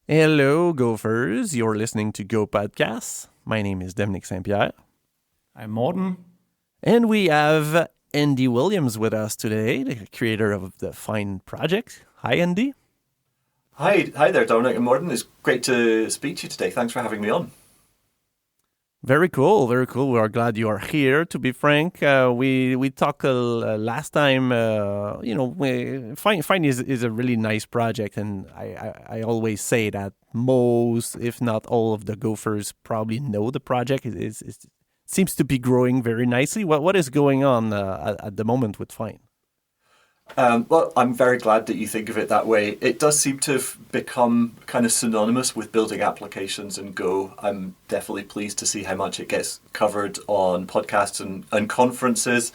Hello, Gophers. You're listening to Go Podcasts. My name is St-Pierre. I'm Morten. And we have Andy Williams with us today, the creator of the Fyne project. Hi, Andy. Hi there, Dominic and Morten. It's great to speak to you today. Thanks for having me on. Very cool, very cool. We are glad you are here. To be frank, we talked last time. Fyne is a really nice project, and I always say that most, if not all, of the Gophers probably know the project. It seems to be growing very nicely. What is going on at the moment with Fyne? Well, I'm very glad that you think of it that way. It does seem to have become kind of synonymous with building applications in Go. I'm definitely pleased to see how much it gets covered on podcasts and conferences.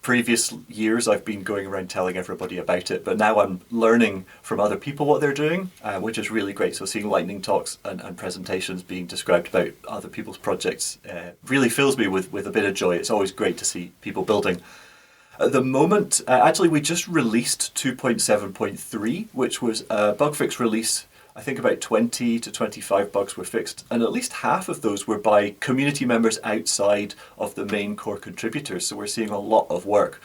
Previous years, I've been going around telling everybody about it, but now I'm learning from other people what they're doing, which is really great. So seeing lightning talks and presentations being described about other people's projects really fills me with a bit of joy. It's always great to see people building. At the moment, actually, we just released 2.7.3, which was a bug fix release. I think about 20 to 25 bugs were fixed, and at least half of those were by community members outside of the main core contributors. So we're seeing a lot of work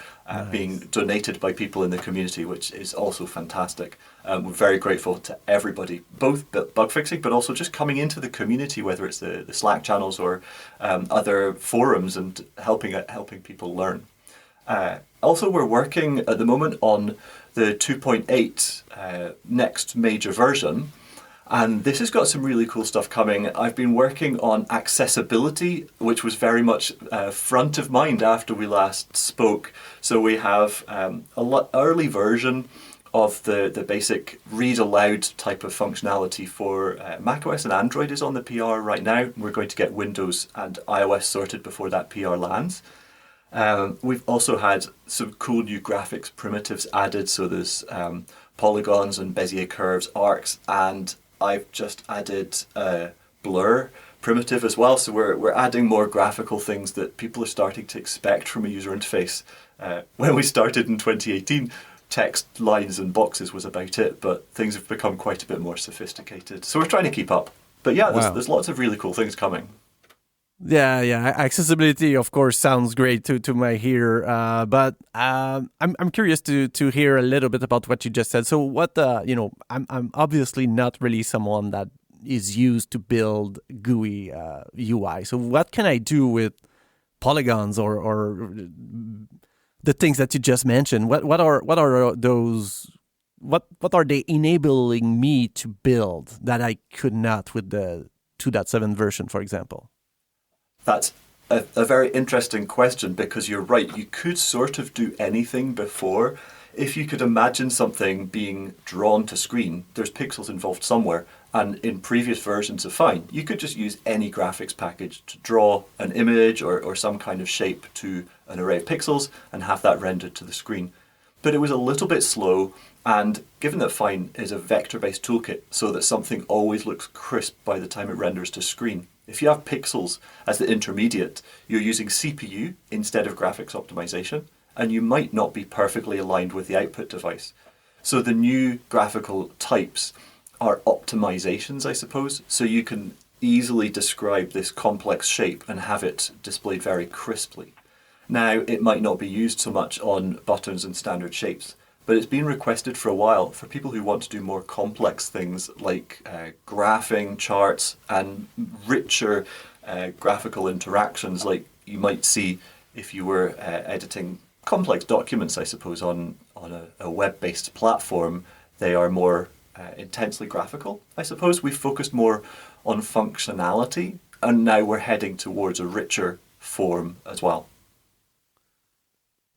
being donated by people in the community, which is also fantastic. We're very grateful to everybody, both bug fixing, but also just coming into the community, whether it's the Slack channels or other forums, and helping people learn. Also, we're working at the moment on the 2.8 next major version, and this has got some really cool stuff coming. I've been working on accessibility, which was very much front of mind after we last spoke. So we have early version of the basic read aloud type of functionality for macOS and Android is on the PR right now. We're going to get Windows and iOS sorted before that PR lands. We've also had some cool new graphics primitives added, so there's polygons and Bezier curves, arcs, and I've just added a blur primitive as well. So we're adding more graphical things that people are starting to expect from a user interface. When we started in 2018, text, lines and boxes was about it, but things have become quite a bit more sophisticated. So we're trying to keep up. But yeah, there's lots of really cool things coming. Yeah. Accessibility, of course, sounds great to my ear. But I'm curious to hear a little bit about what you just said. So I'm obviously not really someone that is used to build GUI UI. So what can I do with polygons or the things that you just mentioned? What are those? What are they enabling me to build that I could not with the 2.7 version, for example? That's a very interesting question, because you're right. You could sort of do anything before. If you could imagine something being drawn to screen, there's pixels involved somewhere. And in previous versions of Fyne, you could just use any graphics package to draw an image or some kind of shape to an array of pixels and have that rendered to the screen. But it was a little bit slow, and given that Fyne is a vector-based toolkit, so that something always looks crisp by the time it renders to screen, if you have pixels as the intermediate, you're using CPU instead of graphics optimization, and you might not be perfectly aligned with the output device. So the new graphical types are optimizations, I suppose, so you can easily describe this complex shape and have it displayed very crisply. Now, it might not be used so much on buttons and standard shapes, but it's been requested for a while for people who want to do more complex things like graphing, charts, and richer graphical interactions, like you might see if you were editing complex documents, I suppose, on a web-based platform. They are more intensely graphical, I suppose. We've focused more on functionality, and now we're heading towards a richer form as well.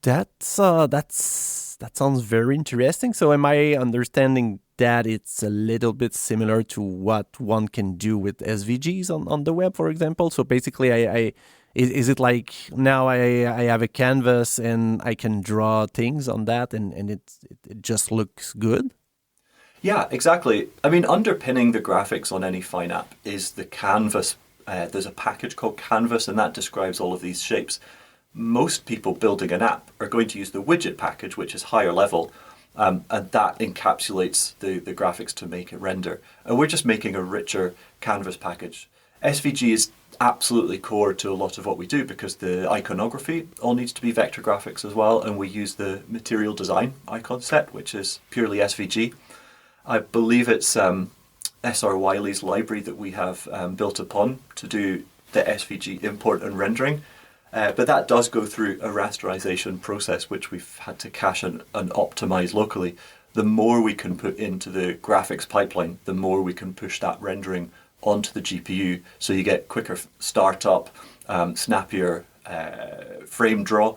That sounds very interesting. So am I understanding that it's a little bit similar to what one can do with SVGs on the web, for example? So basically, is it like now I have a canvas and I can draw things on that and it just looks good? Yeah, exactly. I mean, underpinning the graphics on any Fyne app is the canvas. There's a package called Canvas, and that describes all of these shapes. Most people building an app are going to use the widget package, which is higher level, And that encapsulates the graphics to make it render. And we're just making a richer canvas package. SVG is absolutely core to a lot of what we do because the iconography all needs to be vector graphics as well, and we use the material design icon set, which is purely SVG. I believe it's SR Wiley's library that we have built upon to do the SVG import and rendering. But that does go through a rasterization process, which we've had to cache and optimize locally. The more we can put into the graphics pipeline, the more we can push that rendering onto the GPU. So you get quicker startup, snappier frame draw.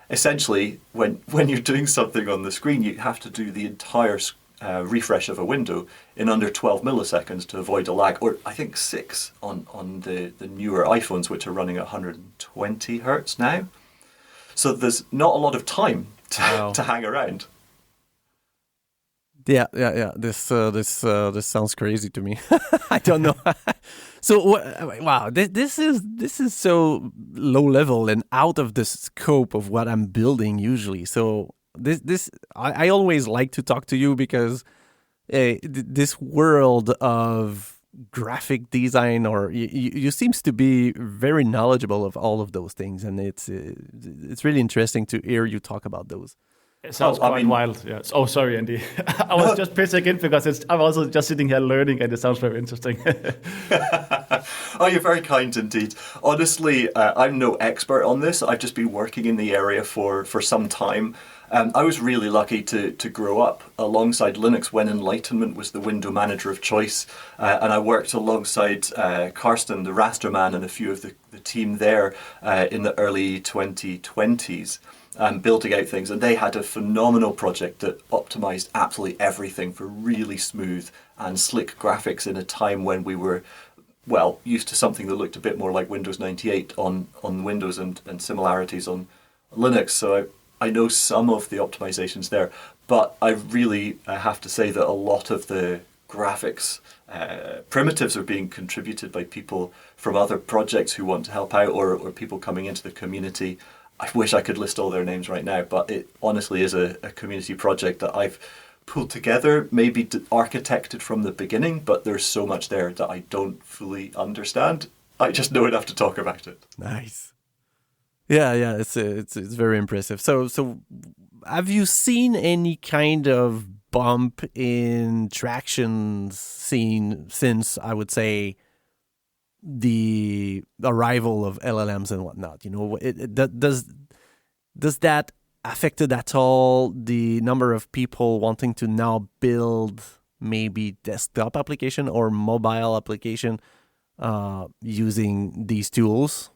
Essentially, when you're doing something on the screen, you have to do the entire refresh of a window in under 12 milliseconds to avoid a lag, or I think 6 on the newer iPhones, which are running at 120 hertz now. So there's not a lot of time to hang around. Yeah. This sounds crazy to me. I don't know. So wow, this is so low level and out of the scope of what I'm building usually. So I always like to talk to you because this world of graphic design, or you seems to be very knowledgeable of all of those things, and it's really interesting to hear you talk about those. It sounds quite wild. Yes. Oh, sorry, Andy. I was just pitching in because I'm also just sitting here learning, and it sounds very interesting. Oh, you're very kind indeed. Honestly, I'm no expert on this. I've just been working in the area for some time. I was really lucky to grow up alongside Linux when Enlightenment was the window manager of choice. And I worked alongside Karsten, the raster man, and a few of the team there in the early 2020s. Building out things, and they had a phenomenal project that optimized absolutely everything for really smooth and slick graphics in a time when we were, well, used to something that looked a bit more like Windows 98 on Windows and similarities on Linux. So I know some of the optimizations there, but I really have to say that a lot of the graphics primitives are being contributed by people from other projects who want to help out, or people coming into the community. I wish I could list all their names right now, but it honestly is a community project that I've pulled together, maybe architected from the beginning, but there's so much there that I don't fully understand. I just know enough to talk about it. Nice. Yeah, it's very impressive. So have you seen any kind of bump in traction scene since, I would say, the arrival of LLMs and whatnot? You know, does that affected at all the number of people wanting to now build maybe desktop application or mobile application using these tools?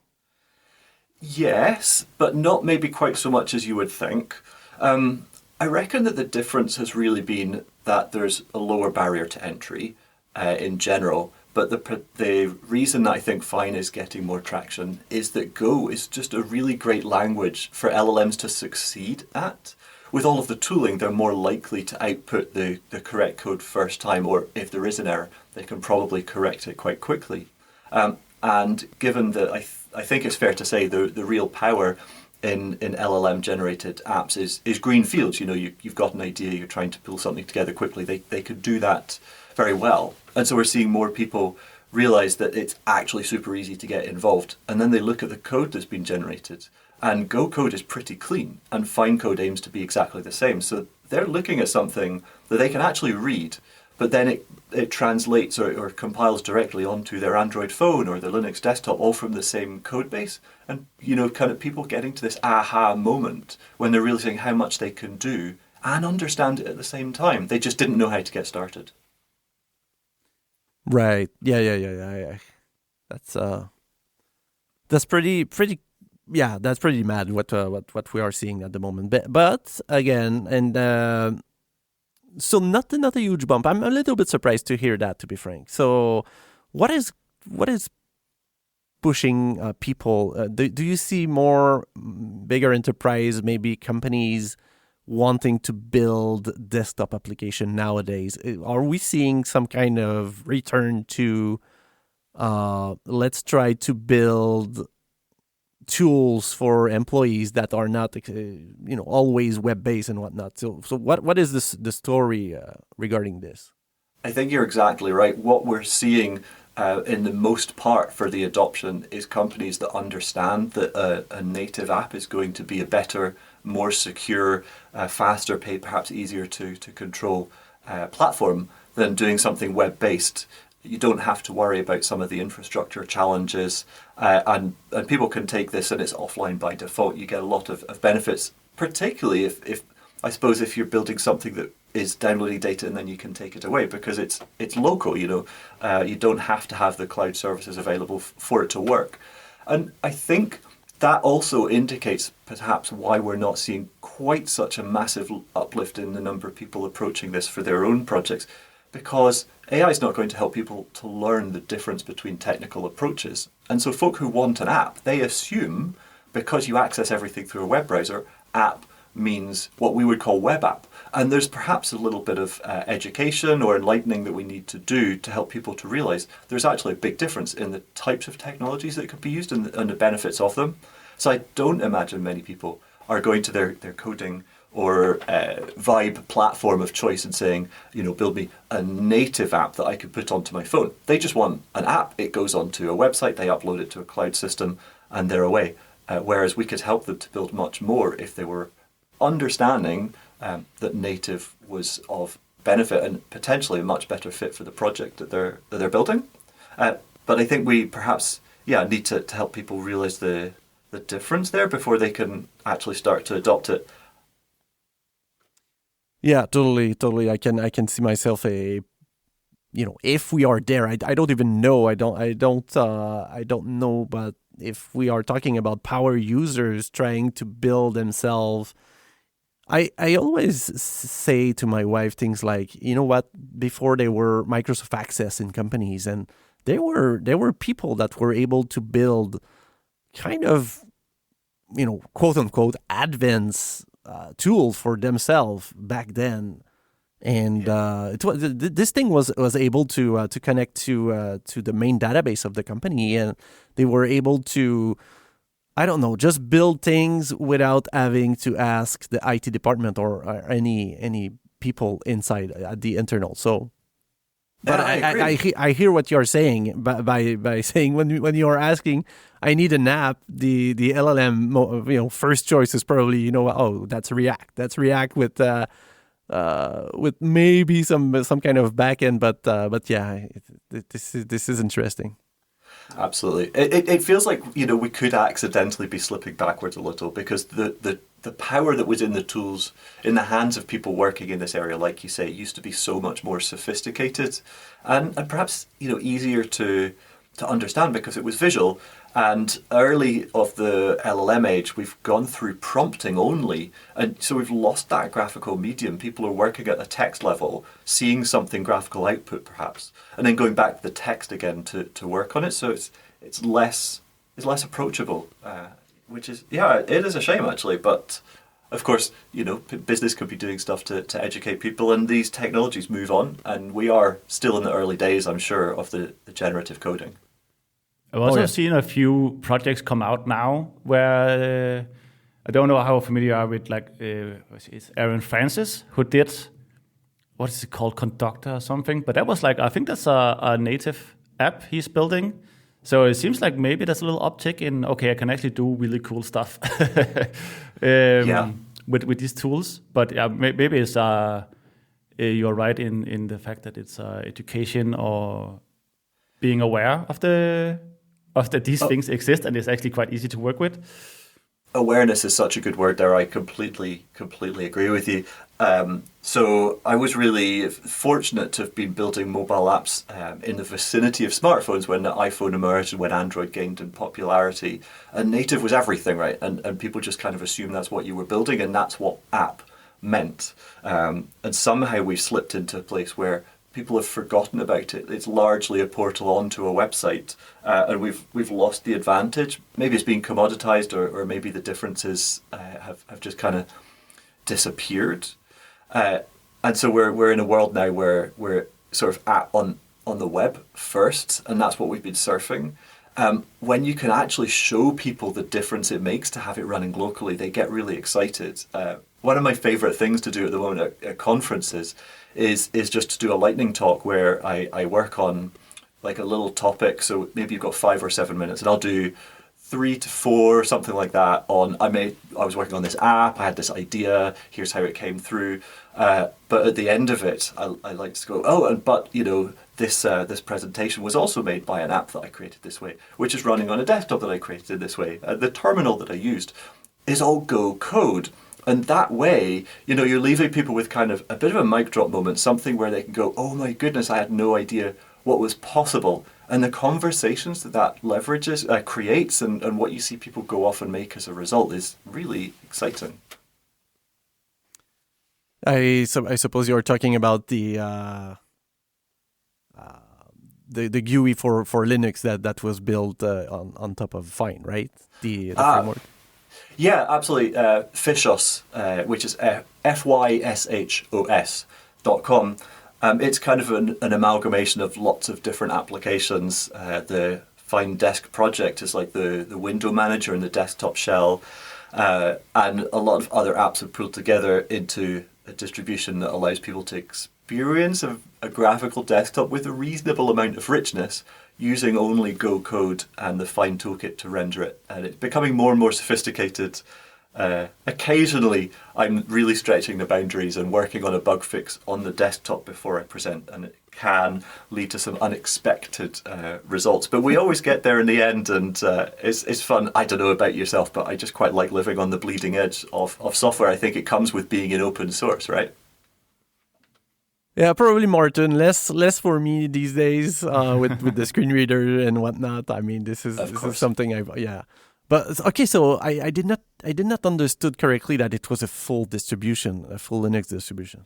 Yes, but not maybe quite so much as you would think. I reckon that the difference has really been that there's a lower barrier to entry in general. But the reason that I think Fyne is getting more traction is that Go is just a really great language for LLMs to succeed at. With all of the tooling, they're more likely to output the correct code first time, or if there is an error, they can probably correct it quite quickly. And given that I think it's fair to say the real power in LLM-generated apps is green fields. You know, you've got an idea, you're trying to pull something together quickly. They could do that very well. And so we're seeing more people realize that it's actually super easy to get involved. And then they look at the code that's been generated. And Go code is pretty clean, and Fyne code aims to be exactly the same. So they're looking at something that they can actually read, but then it translates or compiles directly onto their Android phone or their Linux desktop, all from the same code base. And, you know, kind of people getting to this aha moment when they're realizing how much they can do and understand it at the same time. They just didn't know how to get started. Right. Yeah. That's pretty. Yeah, that's pretty mad. What we are seeing at the moment. But again, and so not a huge bump. I'm a little bit surprised to hear that, to be frank. So, what is pushing people? Do you see more bigger enterprise, maybe companies wanting to build desktop application nowadays? Are we seeing some kind of return to let's try to build tools for employees that are not, always web-based and whatnot. So what is the story regarding this? I think you're exactly right. What we're seeing in the most part for the adoption is companies that understand that a native app is going to be a better, more secure, faster, perhaps easier to control platform than doing something web-based. You don't have to worry about some of the infrastructure challenges, and people can take this and it's offline by default. You get a lot of benefits, particularly if I suppose if you're building something that is downloading data and then you can take it away because it's local. You don't have to have the cloud services available for it to work. And I think that also indicates perhaps why we're not seeing quite such a massive uplift in the number of people approaching this for their own projects, because AI is not going to help people to learn the difference between technical approaches. And so folk who want an app, they assume because you access everything through a web browser, app means what we would call web app. And there's perhaps a little bit of education or enlightening that we need to do to help people to realize there's actually a big difference in the types of technologies that could be used and the benefits of them. So I don't imagine many people are going to their coding or Vibe platform of choice and saying, build me a native app that I could put onto my phone. They just want an app. It goes onto a website, they upload it to a cloud system, and they're away. Whereas we could help them to build much more if they were understanding that native was of benefit and potentially a much better fit for the project that they're building. But I think we perhaps need to help people realize the difference there before they can actually start to adopt it. Yeah, totally. I can see myself if we are there. I don't even know. I don't know. But if we are talking about power users trying to build themselves, I always say to my wife things like, what? Before there were Microsoft Access in companies, and there were people that were able to build kind of, quote unquote, advanced tools for themselves back then, and this thing was able to connect to the main database of the company, and they were able to, I don't know, just build things without having to ask the IT department or any people inside at the internal. So, but I hear what you're saying by saying when you are asking, I need an app, the LLM first choice is probably that's React. That's React with maybe some kind of backend, but yeah, this is interesting. Absolutely. It feels like, we could accidentally be slipping backwards a little because the power that was in the tools in the hands of people working in this area, like you say, used to be so much more sophisticated and perhaps, easier to understand because it was visual. And early of the LLM age, we've gone through prompting only. And so we've lost that graphical medium. People are working at a text level, seeing something graphical output perhaps, and then going back to the text again to work on it. So it's less approachable, which is, it is a shame actually. But of course, business could be doing stuff to educate people, and these technologies move on. And we are still in the early days, I'm sure, of the generative coding. I've also seen a few projects come out now where I don't know how familiar you are with it's Aaron Francis who did, what is it called, Conductor or something, but that was I think that's a native app he's building. So it seems like maybe there's a little uptick in, I can actually do really cool stuff with these tools. But maybe it's you're right in the fact that it's education or being aware of that these things exist and it's actually quite easy to work with. Awareness is such a good word there. I completely agree with you. So I was really fortunate to have been building mobile apps in the vicinity of smartphones when the iPhone emerged and when Android gained in popularity. And native was everything, right? And people just kind of assumed that's what you were building and that's what app meant. And somehow we've slipped into a place where people have forgotten about it. It's largely a portal onto a website, and we've lost the advantage. Maybe it's being commoditized, or maybe the differences have just kind of disappeared. And so we're in a world now where we're sort of on the web first, and that's what we've been surfing. when you can actually show people the difference it makes to have it running locally, they get really excited. One of my favorite things to do at the moment at conferences is just to do a lightning talk where I work on like a little topic. So maybe you've got 5 or 7 minutes, and I'll do 3 to 4, something like that. I was working on this app. I had this idea. Here's how it came through. But at the end of it, I like to go, but this presentation was also made by an app that I created this way, which is running on a desktop that I created this way. The terminal that I used is all Go code. And that way, you're leaving people with kind of a bit of a mic drop moment, something where they can go, oh my goodness, I had no idea what was possible. And the conversations that leverages, creates, and what you see people go off and make as a result is really exciting. I suppose you're talking about the GUI for Linux that was built on top of Fyne, right? The framework. Yeah, absolutely. Fyshos, which is fyshos.com. It's kind of an amalgamation of lots of different applications. The Fyne Desk project is like the window manager and the desktop shell, and a lot of other apps have pulled together into a distribution that allows people to experience a graphical desktop with a reasonable amount of richness using only Go code and the Fyne toolkit to render it. And it's becoming more and more sophisticated. Occasionally, I'm really stretching the boundaries and working on a bug fix on the desktop before I present, and it can lead to some unexpected results. But we always get there in the end, and it's fun. I don't know about yourself, but I just quite like living on the bleeding edge of software. I think it comes with being in open source, right? Yeah, probably Martin. Less for me these days with the screen reader and whatnot. I mean, this is something But okay, so I did not understood correctly that it was a full distribution, a full Linux distribution.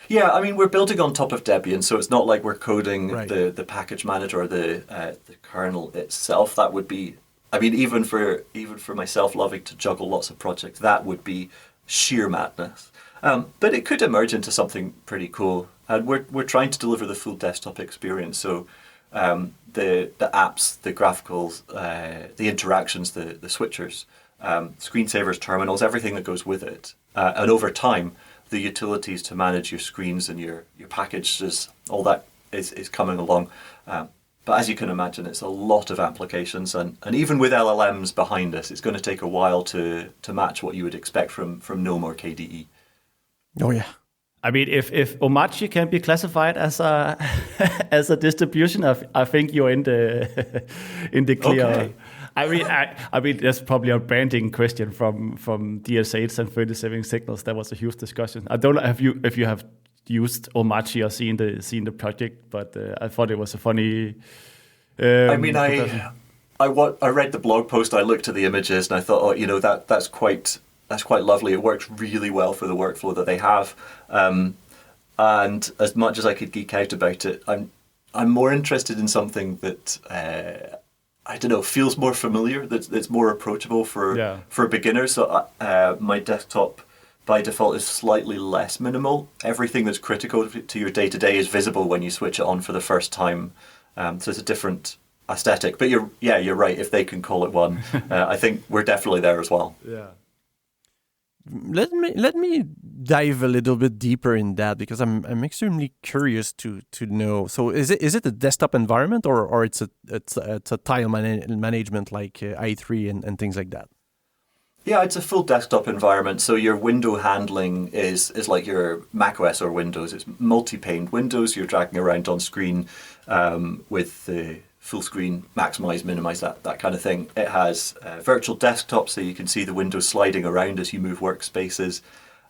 Yeah, I mean, we're building on top of Debian, so it's not like we're coding the package manager or the kernel itself. That would be, I mean, even for myself loving to juggle lots of projects, that would be sheer madness. But it could emerge into something pretty cool, and we're trying to deliver the full desktop experience. So the apps, the graphicals, the interactions, the switchers, screensavers, terminals, everything that goes with it, and over time, the utilities to manage your screens and your packages, all that is coming along. But as you can imagine, it's a lot of applications, and even with LLMs behind us, it's going to take a while to match what you would expect from GNOME or KDE. Oh yeah. I mean, if Omachi can be classified as a as a distribution, I think you're in the clear. Okay. I mean, that's probably a branding question from DS8s and 37 signals. That was a huge discussion. I don't know if you have used Omachi or seen the project, but I thought it was a funny. I mean, I read the blog post. I looked at the images and I thought, that's quite lovely. It works really well for the workflow that they have. And as much as I could geek out about it, I'm more interested in something that I don't know, feels more familiar. That's more approachable for beginners. So my desktop by default is slightly less minimal. Everything that's critical to your day to day is visible when you switch it on for the first time. So it's a different aesthetic. But you're right. If they can call it one, I think we're definitely there as well. Yeah. Let me dive a little bit deeper in that, because I'm extremely curious to know. So is it a desktop environment or it's a tile management like i3 and things like that? Yeah, it's a full desktop environment. So your window handling is like your macOS or Windows. It's multi-paned windows. You're dragging around on screen with the full screen, maximize, minimize, that kind of thing. It has virtual desktop, so you can see the windows sliding around as you move workspaces,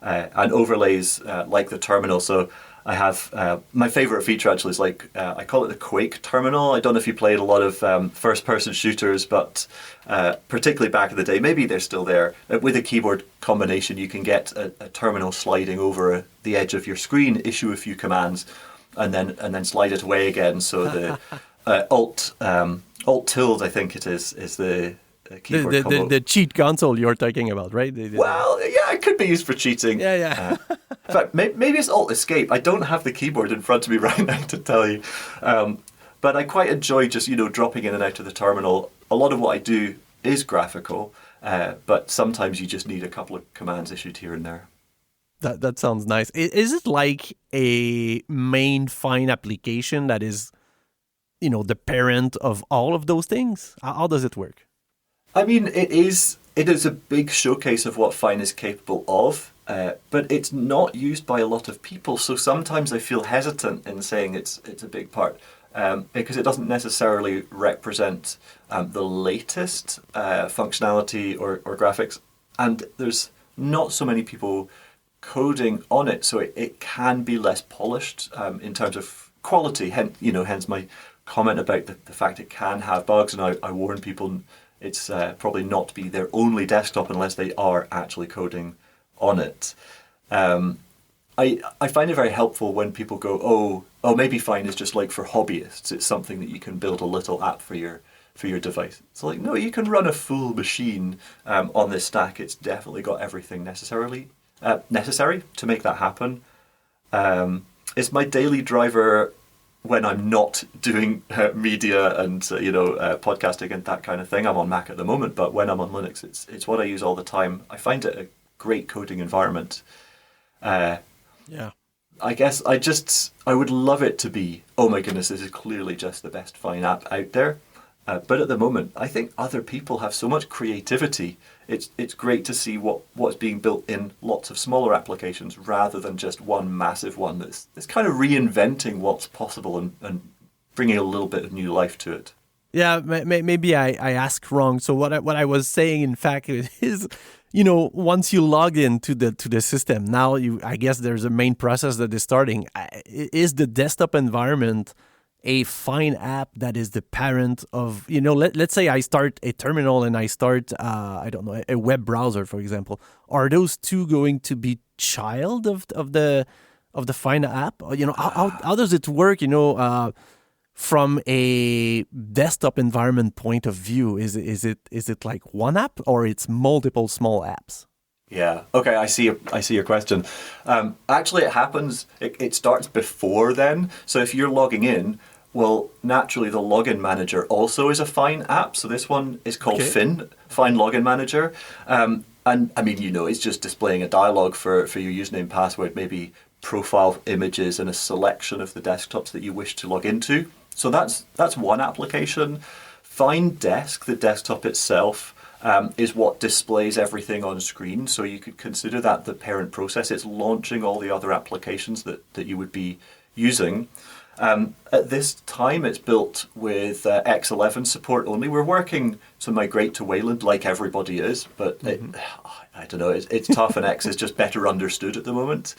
and overlays like the terminal. So I have my favorite feature actually is I call it the Quake terminal. I don't know if you played a lot of first-person shooters, but particularly back in the day, maybe they're still there. With a keyboard combination, you can get a terminal sliding over the edge of your screen, issue a few commands, and then slide it away again. So the Alt tilde, I think it is the keyboard combo. The cheat console you're talking about, right? Well, yeah, it could be used for cheating. Yeah. In fact, maybe it's Alt Escape. I don't have the keyboard in front of me right now to tell you. But I quite enjoy just, dropping in and out of the terminal. A lot of what I do is graphical, but sometimes you just need a couple of commands issued here and there. That sounds nice. Is it like a main Fyne application that is, the parent of all of those things? How does it work? I mean, it is a big showcase of what Fyne is capable of, but it's not used by a lot of people. So sometimes I feel hesitant in saying it's a big part, because it doesn't necessarily represent the latest functionality or graphics, and there's not so many people coding on it, so it can be less polished in terms of quality. Hence my comment about the fact it can have bugs, and I warn people it's probably not to be their only desktop unless they are actually coding on it. I find it very helpful when people go, oh, maybe Fyne is just like for hobbyists. It's something that you can build a little app for your device. It's like, no, you can run a full machine on this stack. It's definitely got everything necessary to make that happen. It's my daily driver when I'm not doing media and podcasting and that kind of thing. I'm on Mac at the moment, but when I'm on Linux, it's what I use all the time. I find it a great coding environment. Yeah. I guess I would love it to be, oh my goodness, this is clearly just the best Fyne app out there. But at the moment, I think other people have so much creativity. It's great to see what's being built in lots of smaller applications rather than just one massive one that's kind of reinventing what's possible and bringing a little bit of new life to it. Yeah, maybe I asked wrong. So what I was saying, in fact, is, once you log into the system, now I guess there's a main process that is starting. Is the desktop environment a Fyne app that is the parent of, let's say I start a terminal and I start, a web browser, for example. Are those two going to be child of the Fyne app? How does it work, from a desktop environment point of view? Is it like one app or it's multiple small apps? Yeah. Okay. I see your question. Actually, it happens. It starts before then. So if you're logging in, well, naturally, the login manager also is a Fyne app. So this one is called Fyne Login Manager. And I mean, it's just displaying a dialog for your username, password, maybe profile images and a selection of the desktops that you wish to log into. So that's one application. Fyne Desk, the desktop itself, is what displays everything on screen. So you could consider that the parent process. It's launching all the other applications that you would be using. At this time, it's built with X11 support only. We're working to migrate to Wayland like everybody is, but I don't know, it's tough, and X is just better understood at the moment.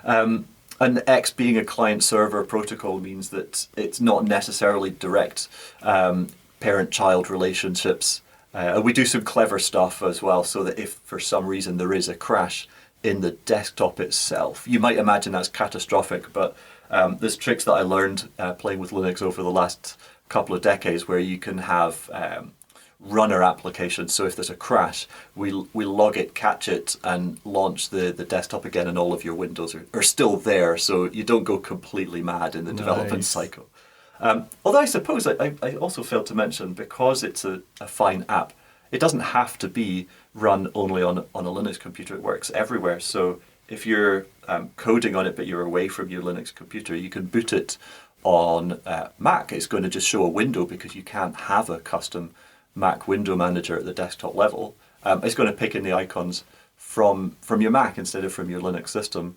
And X being a client-server protocol means that it's not necessarily direct parent-child relationships. We do some clever stuff as well, so that if for some reason there is a crash in the desktop itself, you might imagine that's catastrophic, but there's tricks that I learned playing with Linux over the last couple of decades where you can have runner applications. So if there's a crash, we log it, catch it, and launch the desktop again, and all of your windows are still there, so you don't go completely mad in the development cycle. Although I suppose I also failed to mention, because it's a Fyne app, it doesn't have to be run only on a Linux computer. It works everywhere. So if you're coding on it but you're away from your Linux computer, you can boot it on Mac. It's going to just show a window because you can't have a custom Mac window manager at the desktop level. It's going to pick in the icons from your Mac instead of from your Linux system.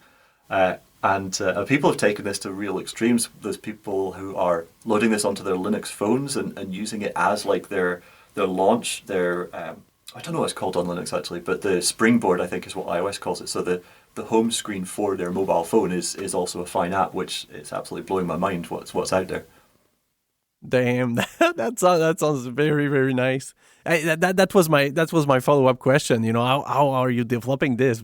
And people have taken this to real extremes. There's people who are loading this onto their Linux phones and using it as like their launch, I don't know what it's called on Linux actually, but the springboard, I think, is what iOS calls it. So the home screen for their mobile phone is also a Fyne app, which is absolutely blowing my mind what's out there. Damn, that sounds very, very nice. That was my follow-up question. How are you developing this?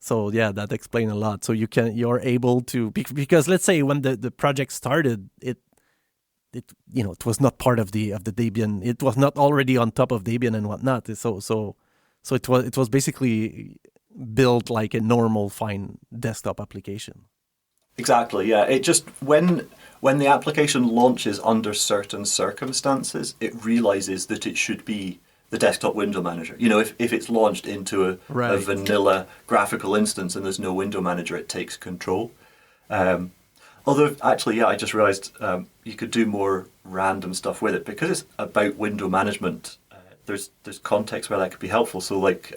So yeah, that explains a lot. So you're able to, because let's say when the project started, it was not part of the Debian. It was not already on top of Debian and whatnot. So it was basically built like a normal Fyne desktop application. Exactly, yeah. It just when the application launches under certain circumstances, it realizes that it should be the desktop window manager. You know, if it's launched into a Right. vanilla graphical instance and there's no window manager, it takes control. Although, actually, yeah, I just realized you could do more random stuff with it because it's about window management. There's context where that could be helpful. So, like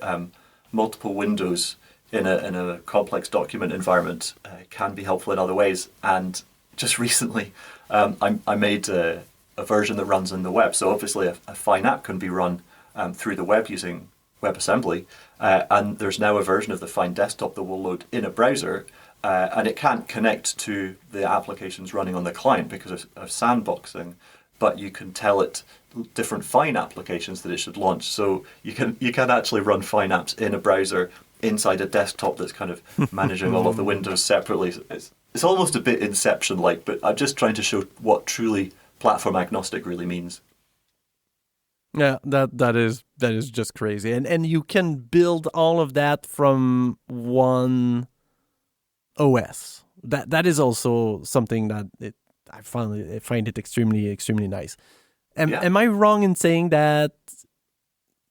multiple windows in a complex document environment can be helpful in other ways. And just recently, I made a version that runs on the web. So obviously, a Fyne app can be run through the web using WebAssembly, and there's now a version of the Fyne desktop that will load in a browser. And it can't connect to the applications running on the client because of sandboxing, but you can tell it different Fyne applications that it should launch. So you can actually run Fyne apps in a browser inside a desktop that's kind of managing all of the windows separately. It's almost a bit Inception-like, but I'm just trying to show what truly platform agnostic really means. Yeah, that is just crazy, and you can build all of that from one OS. That is also something that I find it extremely nice. Am I wrong in saying that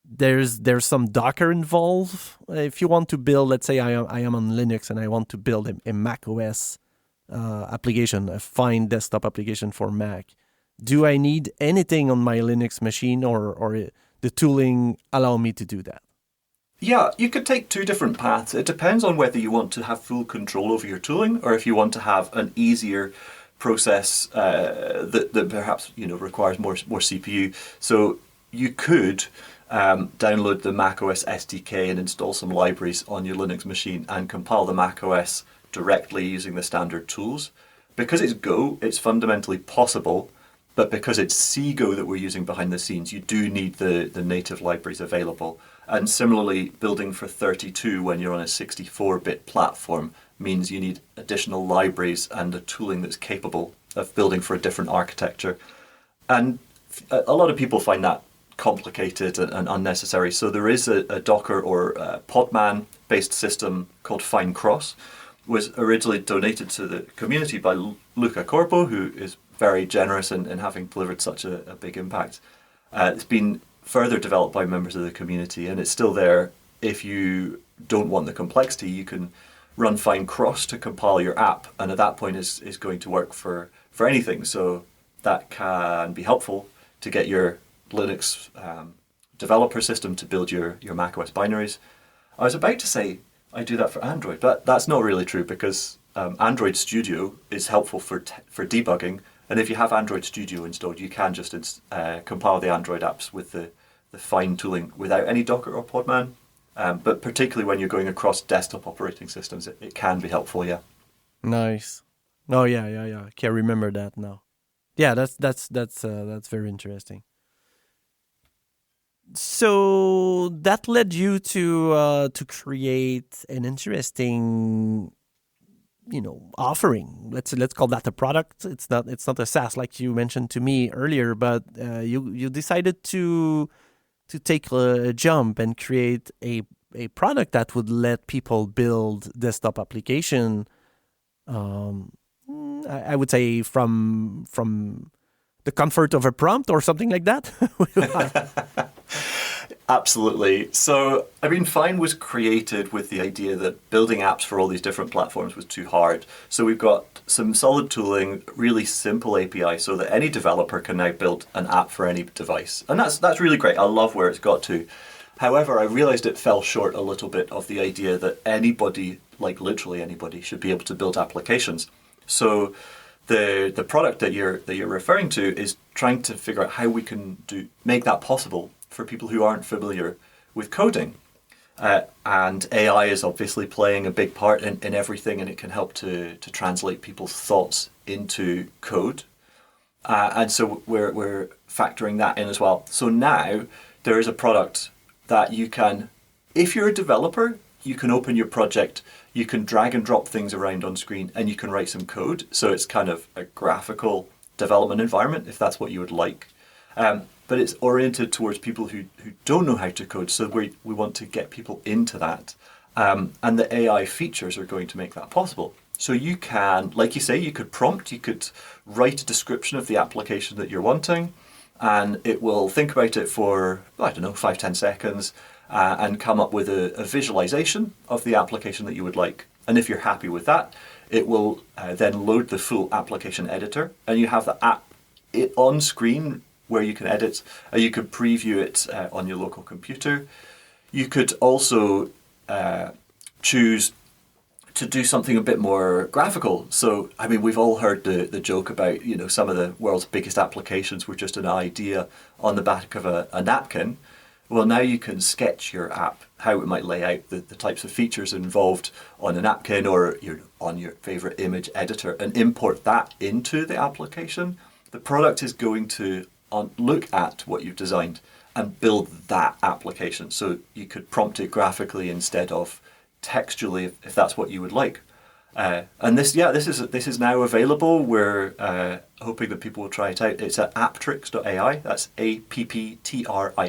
there's some Docker involved? If you want to build, let's say I am on Linux and I want to build a Mac OS application, a Fyne desktop application for Mac, do I need anything on my Linux machine, or the tooling allow me to do that? Yeah, you could take two different paths. It depends on whether you want to have full control over your tooling or if you want to have an easier process that perhaps requires more CPU. So you could download the macOS SDK and install some libraries on your Linux machine and compile the macOS directly using the standard tools. Because it's Go, it's fundamentally possible, but because it's C Go that we're using behind the scenes, you do need the native libraries available. And similarly, building for 32 when you're on a 64-bit platform means you need additional libraries and a tooling that's capable of building for a different architecture. And a lot of people find that complicated and unnecessary. So there is a Docker or a Podman-based system called Fyne Cross, was originally donated to the community by Luca Corpo, who is very generous in having delivered such a big impact. It's been further developed by members of the community, and it's still there. If you don't want the complexity, you can run Fyne Cross to compile your app, and at that point is going to work for anything. So that can be helpful to get your Linux developer system to build your macOS binaries. I was about to say I do that for Android, but that's not really true because Android Studio is helpful for debugging. And if you have Android Studio installed, you can just compile the Android apps with the Fyne tooling without any Docker or Podman. But particularly when you're going across desktop operating systems, it can be helpful, yeah. Nice. Oh, yeah. I can't remember that now. Yeah, that's very interesting. So that led you to create an interesting offering. Let's call that a product. It's not a SaaS like you mentioned to me earlier, but you decided to take a jump and create a product that would let people build desktop application. I would say from the comfort of a prompt or something like that. Absolutely. So, Fyne was created with the idea that building apps for all these different platforms was too hard. So we've got some solid tooling, really simple API, so that any developer can now build an app for any device. And that's really great. I love where it's got to. However, I realized it fell short a little bit of the idea that anybody, like literally anybody, should be able to build applications. So the product that you're referring to is trying to figure out how we can make that possible for people who aren't familiar with coding. And AI is obviously playing a big part in everything, and it can help to translate people's thoughts into code. And so we're factoring that in as well. So now there is a product that you can, if you're a developer, you can open your project, you can drag and drop things around on screen, and you can write some code. So it's kind of a graphical development environment, if that's what you would like. But it's oriented towards people who don't know how to code. So we want to get people into that. And the AI features are going to make that possible. So you can, like you say, you could write a description of the application that you're wanting, and it will think about it for, I don't know, 5-10 seconds, and come up with a visualization of the application that you would like. And if you're happy with that, it will then load the full application editor, and you have the app on screen where you can edit. You could preview it on your local computer. You could also choose to do something a bit more graphical. So, I mean, we've all heard the joke about, some of the world's biggest applications were just an idea on the back of a napkin. Well, now you can sketch your app, how it might lay out, the types of features involved on a napkin or on your favorite image editor, and import that into the application. The product is going to look at what you've designed and build that application. So you could prompt it graphically instead of textually, if that's what you would like. And this is now available. We're hoping that people will try it out. It's at AppTrix.ai. That's AppTrix.ai.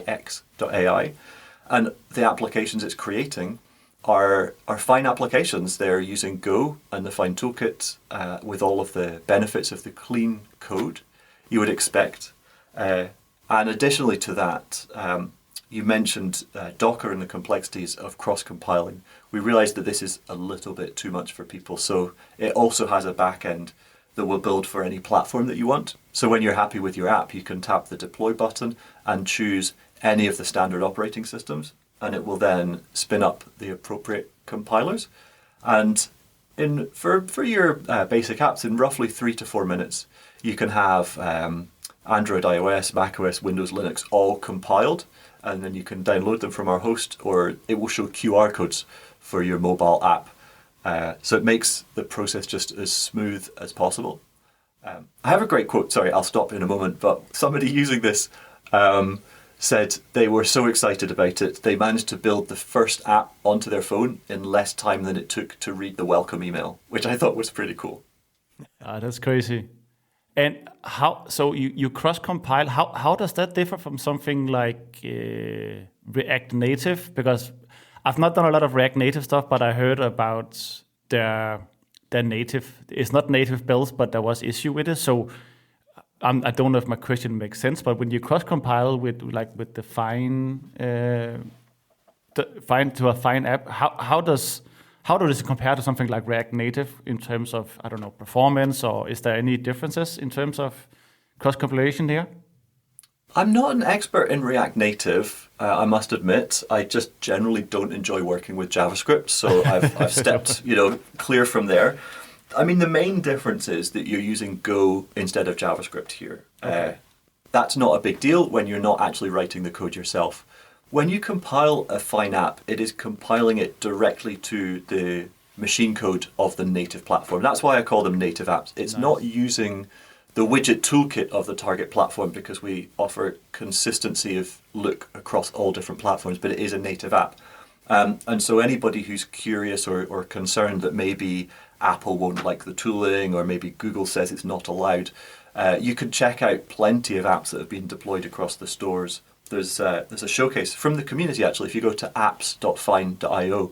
And the applications it's creating are Fyne applications. They're using Go and the Fyne toolkit with all of the benefits of the clean code you would expect. And additionally to that, you mentioned Docker and the complexities of cross-compiling. We realized that this is a little bit too much for people, so it also has a backend that will build for any platform that you want. So when you're happy with your app, you can tap the deploy button and choose any of the standard operating systems, and it will then spin up the appropriate compilers. And for your basic apps, in roughly 3 to 4 minutes, you can have Android, iOS, macOS, Windows, Linux all compiled, and then you can download them from our host, or it will show QR codes for your mobile app. So it makes the process just as smooth as possible. I have a great quote, sorry, I'll stop in a moment, but somebody using this said they were so excited about it, they managed to build the first app onto their phone in less time than it took to read the welcome email, which I thought was pretty cool. That's crazy. And so you cross-compile, how does that differ from something like React Native? Because I've not done a lot of React Native stuff, but I heard about their native, it's not native built, but there was issue with it. So I don't know if my question makes sense, but when you cross-compile with the Fyne to a Fyne app, how does it compare to something like React Native in terms of, I don't know, performance, or is there any differences in terms of cross-compilation here? I'm not an expert in React Native, I must admit. I just generally don't enjoy working with JavaScript, so I've stepped clear from there. I mean, the main difference is that you're using Go instead of JavaScript here. Okay. That's not a big deal when you're not actually writing the code yourself. When you compile a Fyne app, it is compiling it directly to the machine code of the native platform. That's why I call them native apps. It's nice. Not using the widget toolkit of the target platform, because we offer consistency of look across all different platforms, but it is a native app. And so anybody who's curious or concerned that maybe Apple won't like the tooling, or maybe Google says it's not allowed, you can check out plenty of apps that have been deployed across the stores. There's a showcase from the community, actually. If you go to apps.fyne.io,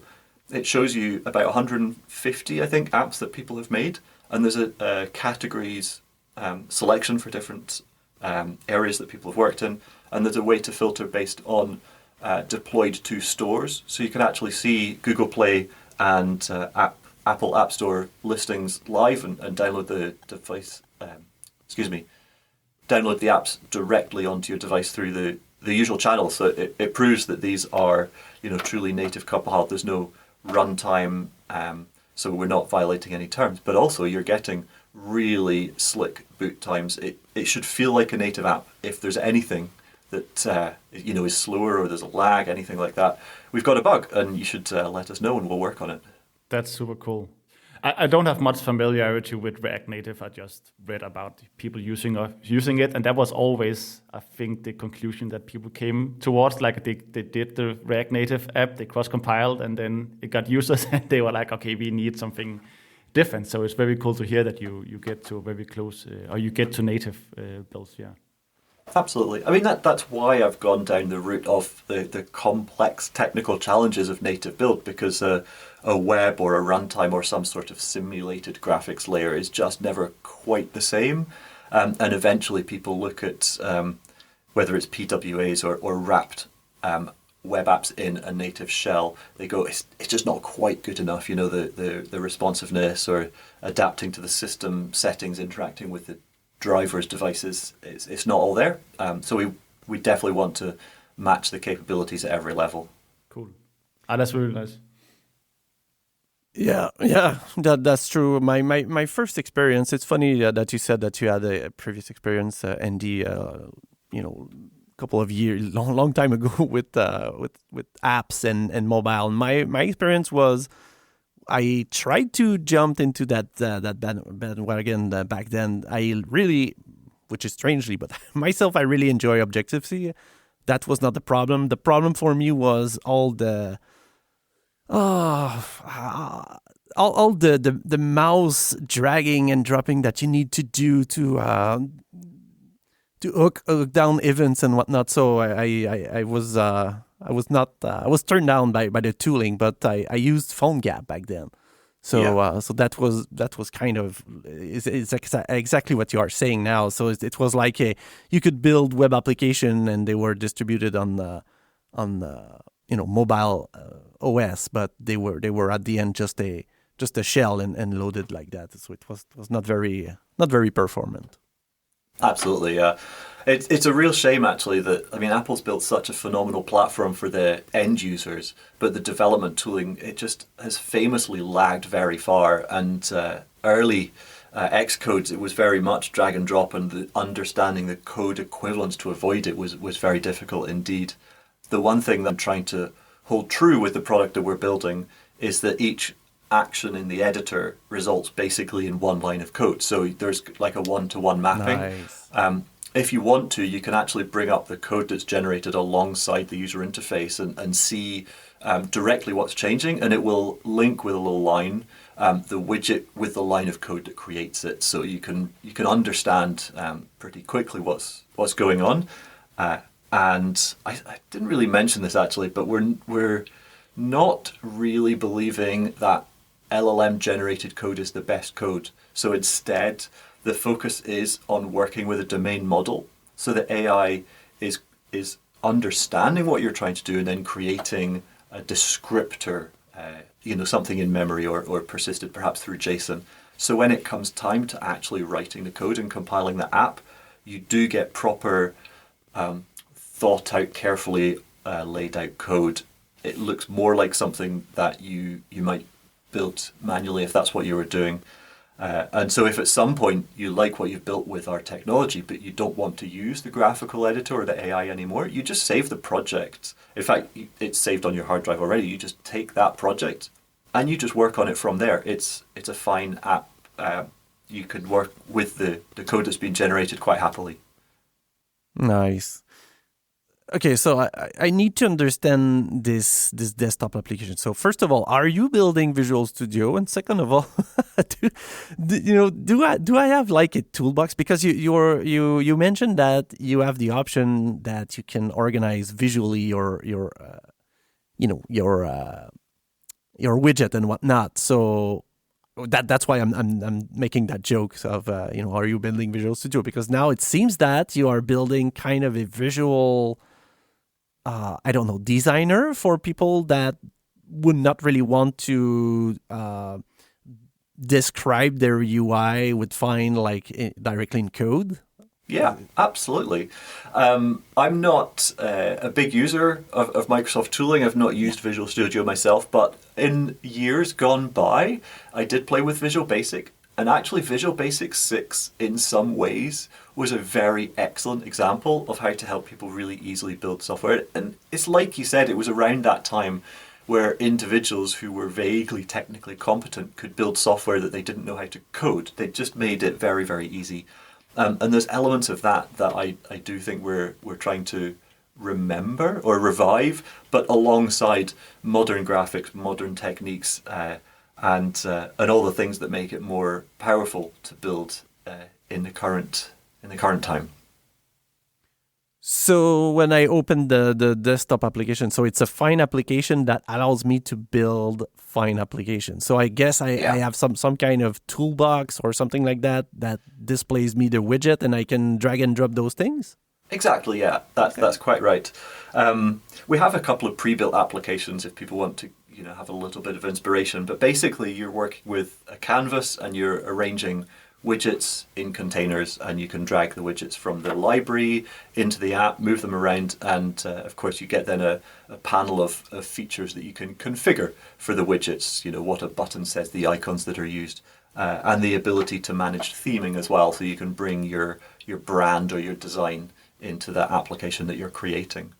it shows you about 150, I think, apps that people have made. And there's a categories selection for different areas that people have worked in. And there's a way to filter based on deployed to stores. So you can actually see Google Play and Apple App Store listings live and download the device, download the apps directly onto your device through the usual channels. So it proves that these are, truly native compiled. There's no runtime, so we're not violating any terms. But also, you're getting really slick boot times. It should feel like a native app. If there's anything that is slower, or there's a lag, anything like that, we've got a bug, and you should let us know, and we'll work on it. That's super cool. I don't have much familiarity with React Native. I just read about people using it, and that was always, I think, the conclusion that people came towards. Like they did the React Native app, they cross-compiled, and then it got users, and they were like, okay, we need something different. So it's very cool to hear that you get to very close, or you get to native builds. Yeah. Absolutely. I mean, that's why I've gone down the route of the complex technical challenges of native build, because a web or a runtime or some sort of simulated graphics layer is just never quite the same. And eventually people look at whether it's PWAs or wrapped web apps in a native shell, they go, it's just not quite good enough, the responsiveness or adapting to the system settings, interacting with the drivers, devices, it's not all there. So we definitely want to match the capabilities at every level. Cool. That's really nice. Yeah, that's true. My first experience, it's funny that you said that you had a previous experience, Andy, couple of years, long time ago with apps and mobile. My experience was I tried to jump into that bandwagon back then. I really, which is strangely, but myself, I really enjoy Objective-C. That was not the problem. The problem for me was all the all the mouse dragging and dropping that you need to do to hook down events and whatnot. So I was turned down by the tooling, but I used PhoneGap back then. So so that was kind of it's exactly what you are saying now. So it was like you could build web application and they were distributed on mobile OS, but they were at the end just a shell and loaded like that. So it was not very performant. Absolutely, yeah. It's a real shame, actually, that, I mean, Apple's built such a phenomenal platform for the end users, but the development tooling, it just has famously lagged very far. And early Xcodes, it was very much drag and drop, and the understanding the code equivalents to avoid it was very difficult indeed. The one thing that I'm trying to hold true with the product that we're building is that each action in the editor results basically in one line of code. So there's like a one-to-one mapping. Nice. If you want to, you can actually bring up the code that's generated alongside the user interface and see directly what's changing, and it will link with a little line, the widget with the line of code that creates it. So you can understand pretty quickly what's going on. And I didn't really mention this actually, but we're not really believing that LLM generated code is the best code. So instead, the focus is on working with a domain model. So the AI is understanding what you're trying to do and then creating a descriptor, something in memory or persisted perhaps through JSON. So when it comes time to actually writing the code and compiling the app, you do get proper thought out, carefully laid out code. It looks more like something that you might build manually if that's what you were doing. And so if at some point you like what you've built with our technology, but you don't want to use the graphical editor or the AI anymore, you just save the project. In fact, it's saved on your hard drive already. You just take that project and you just work on it from there. It's a fine app. You can work with the code that's been generated quite happily. Nice. Okay, so I need to understand this desktop application. So first of all, are you building Visual Studio? And second of all, do I have like a toolbox? Because you mentioned that you have the option that you can organize visually your widget and whatnot. So that's why I'm making that joke of are you building Visual Studio? Because now it seems that you are building kind of a visual designer for people that would not really want to describe their UI with Fyne directly in code. Yeah, absolutely. I'm not a big user of Microsoft tooling. I've not used Visual Studio myself, but in years gone by, I did play with Visual Basic. And actually, Visual Basic 6, in some ways, was a very excellent example of how to help people really easily build software. And it's like you said, it was around that time where individuals who were vaguely technically competent could build software that they didn't know how to code. They just made it very, very easy. And there's elements of that I do think we're trying to remember or revive, but alongside modern graphics, modern techniques, and all the things that make it more powerful to build in the current time. So when I open the desktop application, so it's a Fyne application that allows me to build Fyne applications. So I guess I have some kind of toolbox or something like that displays me the widget, and I can drag and drop those things? Exactly, yeah. That's quite right. We have a couple of pre-built applications if people want to have a little bit of inspiration. But basically, you're working with a canvas and you're arranging widgets in containers, and you can drag the widgets from the library into the app, move them around, and of course you get then a panel of features that you can configure for the widgets, what a button says, the icons that are used, and the ability to manage theming as well, so you can bring your brand or your design into that application that you're creating.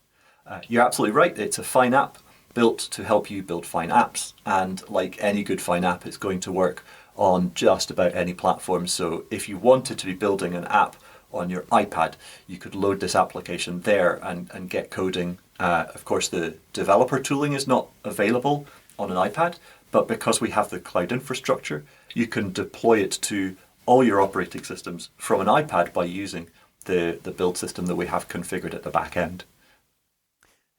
You're absolutely right, it's a Fyne app built to help you build Fyne apps, and like any good Fyne app, it's going to work on just about any platform. So if you wanted to be building an app on your iPad, you could load this application there and get coding. Of course, the developer tooling is not available on an iPad, but because we have the cloud infrastructure, you can deploy it to all your operating systems from an iPad by using the build system that we have configured at the back end.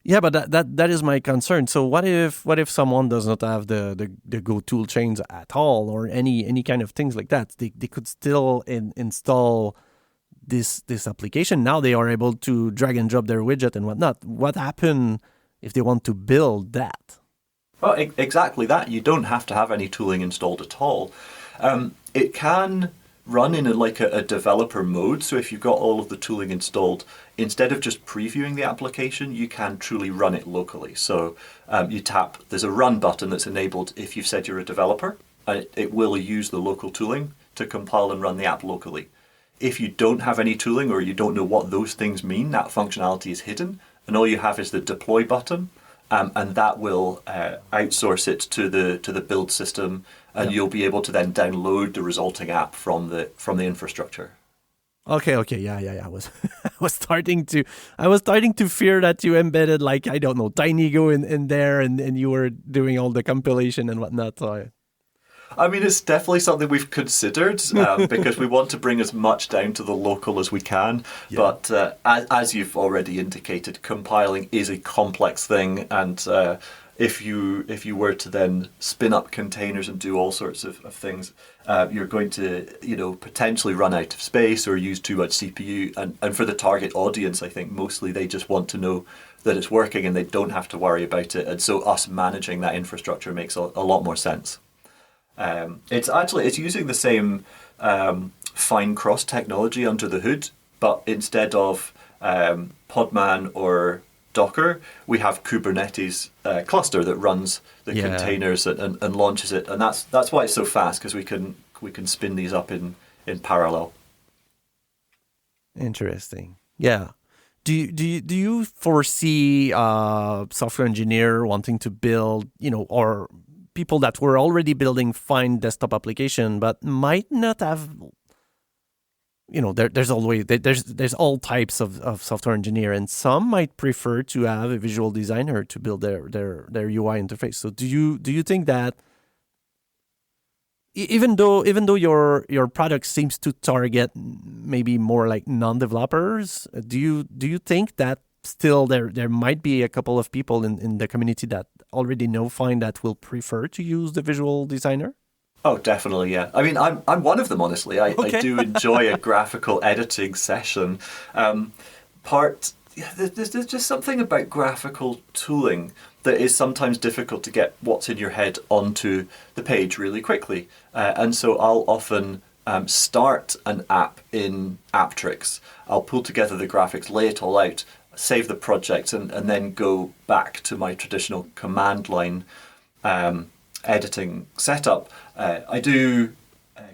Yeah, but that is my concern. So what if someone does not have the Go tool chains at all, or any kind of things like that? They could still install this application. Now they are able to drag and drop their widget and whatnot. What happens if they want to build that? Well, exactly that. You don't have to have any tooling installed at all. It can run in a developer mode. So if you've got all of the tooling installed, instead of just previewing the application, you can truly run it locally. So you tap, there's a run button that's enabled if you've said you're a developer, and it will use the local tooling to compile and run the app locally. If you don't have any tooling, or you don't know what those things mean, that functionality is hidden, and all you have is the deploy button, and that will outsource it to the build system, and you'll be able to then download the resulting app from the infrastructure. Okay, yeah. I was starting to fear that you embedded TinyGo in there, and you were doing all the compilation and whatnot. So I mean, it's definitely something we've considered because we want to bring as much down to the local as we can. Yeah. But as you've already indicated, compiling is a complex thing, and if you were to then spin up containers and do all sorts of things, you're going to potentially run out of space or use too much CPU. And for the target audience, I think mostly they just want to know that it's working and they don't have to worry about it. And so us managing that infrastructure makes a lot more sense. It's using the same Fyne cross technology under the hood, but instead of Podman or Docker, we have Kubernetes cluster that runs the containers and launches it, and that's why it's so fast, because we can spin these up in parallel. Interesting. Yeah. Do you foresee software engineer wanting to build, or people that were already building Fyne desktop application but might not have, there's all types of software engineer, and some might prefer to have a visual designer to build their UI interface. So do you think that even though your product seems to target maybe more like non-developers, do you think that still there might be a couple of people in the community that already know Fyne that will prefer to use the visual designer? Oh, definitely, yeah. I mean, I'm one of them, honestly. I do enjoy a graphical editing session. There's just something about graphical tooling that is sometimes difficult to get what's in your head onto the page really quickly. And so I'll often start an app in AppTrix. I'll pull together the graphics, lay it all out, save the project, and then go back to my traditional command line editing setup. I do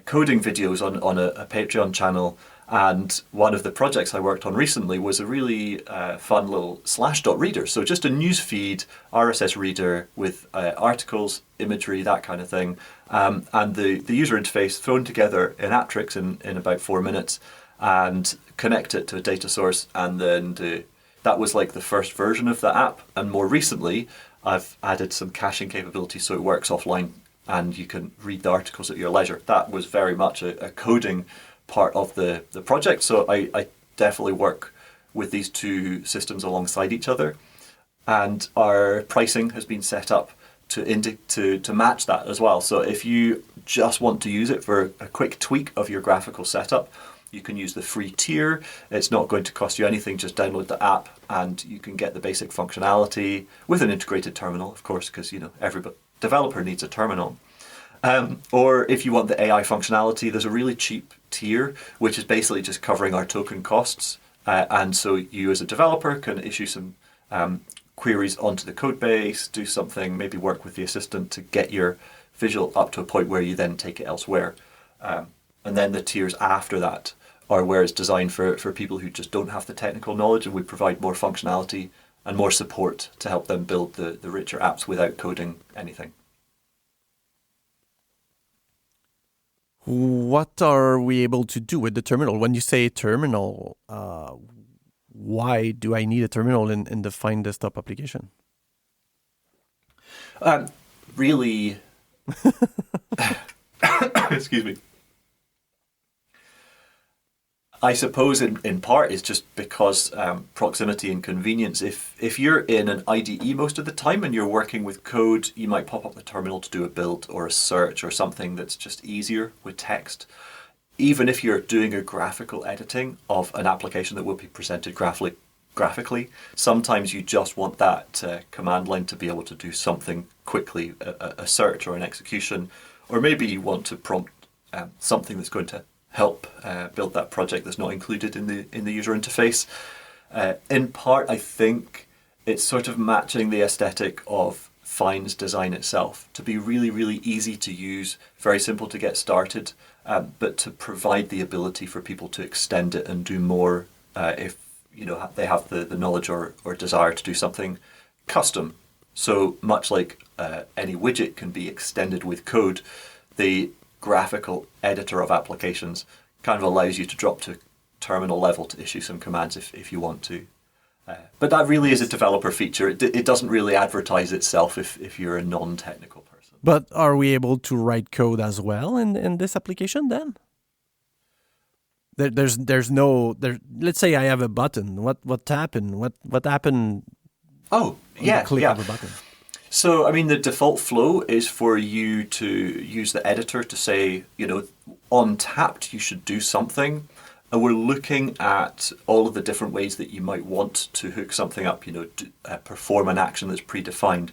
coding videos on a Patreon channel, and one of the projects I worked on recently was a really fun little Slashdot reader. So just a newsfeed RSS reader with articles, imagery, that kind of thing, and the user interface thrown together in AppTrix in about 4 minutes, and connect it to a data source, and then that was like the first version of the app. And more recently, I've added some caching capability so it works offline and you can read the articles at your leisure. That was very much a coding part of the project. So I definitely work with these two systems alongside each other. And our pricing has been set up to match that as well. So if you just want to use it for a quick tweak of your graphical setup, you can use the free tier. It's not going to cost you anything. Just download the app and you can get the basic functionality with an integrated terminal, of course, because every developer needs a terminal. Or if you want the AI functionality, there's a really cheap tier, which is basically just covering our token costs. And so you as a developer can issue some queries onto the code base, do something, maybe work with the assistant to get your visual up to a point where you then take it elsewhere. And then the tiers after that are where it's designed for people who just don't have the technical knowledge, and we provide more functionality and more support to help them build the richer apps without coding anything. What are we able to do with the terminal? When you say terminal, why do I need a terminal in the Fyne desktop application? Really, excuse me. I suppose in part it's just because proximity and convenience. If you're in an IDE most of the time and you're working with code, you might pop up the terminal to do a build or a search or something that's just easier with text. Even if you're doing a graphical editing of an application that will be presented graphically, sometimes you just want that command line to be able to do something quickly, a search or an execution, or maybe you want to prompt something that's going to help build that project that's not included in the user interface. In part, I think it's sort of matching the aesthetic of Fyne's design itself to be really, really easy to use, very simple to get started, but to provide the ability for people to extend it and do more if they have the knowledge or desire to do something custom. So much like any widget can be extended with code, the graphical editor of applications kind of allows you to drop to terminal level to issue some commands if you want to. But that really is a developer feature. It doesn't really advertise itself if you're a non-technical person. But are we able to write code as well in this application then? There's no there. Let's say I have a button. What happened? What happened? Oh, yeah, the click of a button. So, I mean, the default flow is for you to use the editor to say, on tapped, you should do something. And we're looking at all of the different ways that you might want to hook something up, perform an action that's predefined.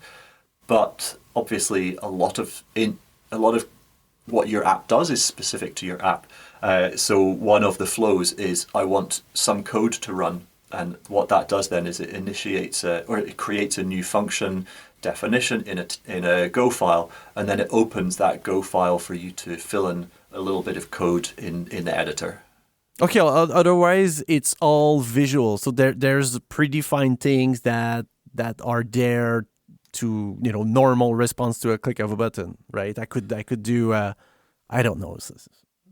But obviously, a lot of what your app does is specific to your app. So one of the flows is I want some code to run. And what that does then is it initiates it creates a new function definition in a Go file, and then it opens that Go file for you to fill in a little bit of code in the editor. Okay, otherwise it's all visual. So there's predefined things that are there to normal response to a click of a button, right? I could do I don't know,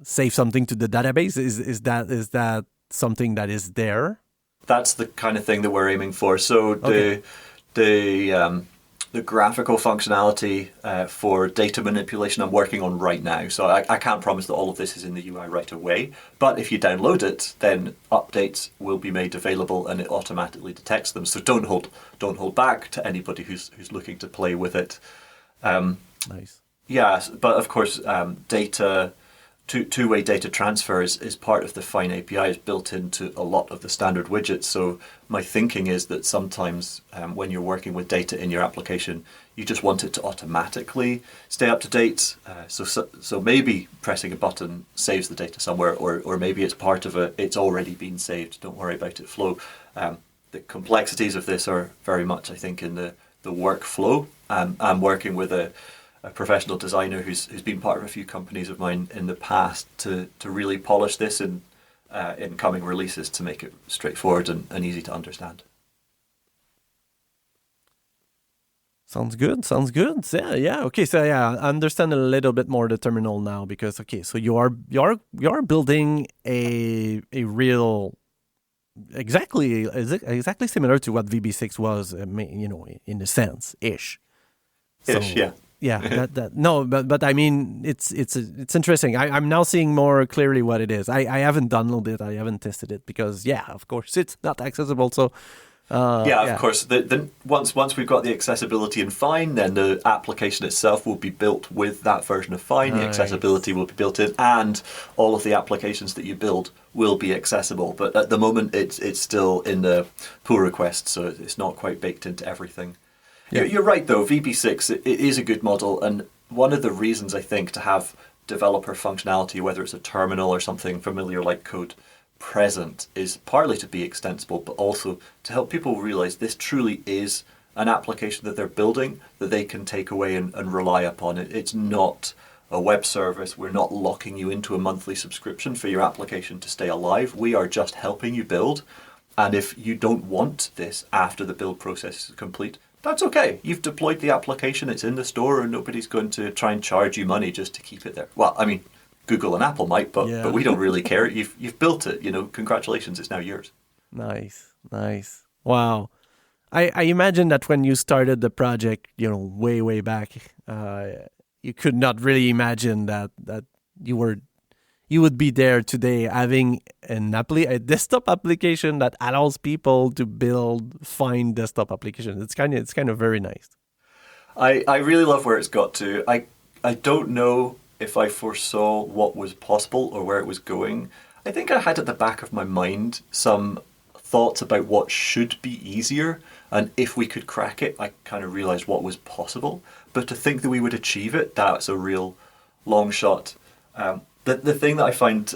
save something to the database. Is that something that is there? That's the kind of thing that we're aiming for. So the graphical functionality for data manipulation I'm working on right now. So I can't promise that all of this is in the UI right away. But if you download it, then updates will be made available and it automatically detects them. So don't hold back to anybody who's looking to play with it. Nice. Yeah, but of course, two-way data transfer is part of the Fyne API, is built into a lot of the standard widgets. So my thinking is that sometimes when you're working with data in your application, you just want it to automatically stay up to date. So maybe pressing a button saves the data somewhere, or maybe it's part of it's already been saved. Don't worry about it flow. The complexities of this are very much, I think, in the workflow. I'm working with a professional designer who's been part of a few companies of mine in the past to really polish this in coming releases to make it straightforward and easy to understand. Sounds good. Yeah. Okay. So yeah, I understand a little bit more the terminal now because so you are building a real exactly similar to what VB6 was, in a sense ish. Yeah. No, but I mean, it's interesting. I'm now seeing more clearly what it is. I haven't downloaded it. I haven't tested it because, of course, it's not accessible. So, of course. Once we've got the accessibility in Fyne, then the application itself will be built with that version of Fyne. The accessibility will be built in, and all of the applications that you build will be accessible. But at the moment, it's still in the pull request, so it's not quite baked into everything. Yeah. You're right, though. VB6, it is a good model, and one of the reasons, I think, to have developer functionality, whether it's a terminal or something familiar like code, present is partly to be extensible, but also to help people realize this truly is an application that they're building that they can take away and rely upon. It's not a web service. We're not locking you into a monthly subscription for your application to stay alive. We are just helping you build. And if you don't want this after the build process is complete, that's okay. You've deployed the application, it's in the store, and nobody's going to try and charge you money just to keep it there. Well, I mean, Google and Apple might, but we don't really care. You've built it, congratulations, it's now yours. Nice. Wow. I imagine that when you started the project, way back, you could not really imagine that you would be there today having a desktop application that allows people to build Fyne desktop applications. It's kind of very nice. I really love where it's got to. I don't know if I foresaw what was possible or where it was going. I think I had at the back of my mind some thoughts about what should be easier, and if we could crack it, I kind of realized what was possible. But to think that we would achieve it, that's a real long shot. The thing that I find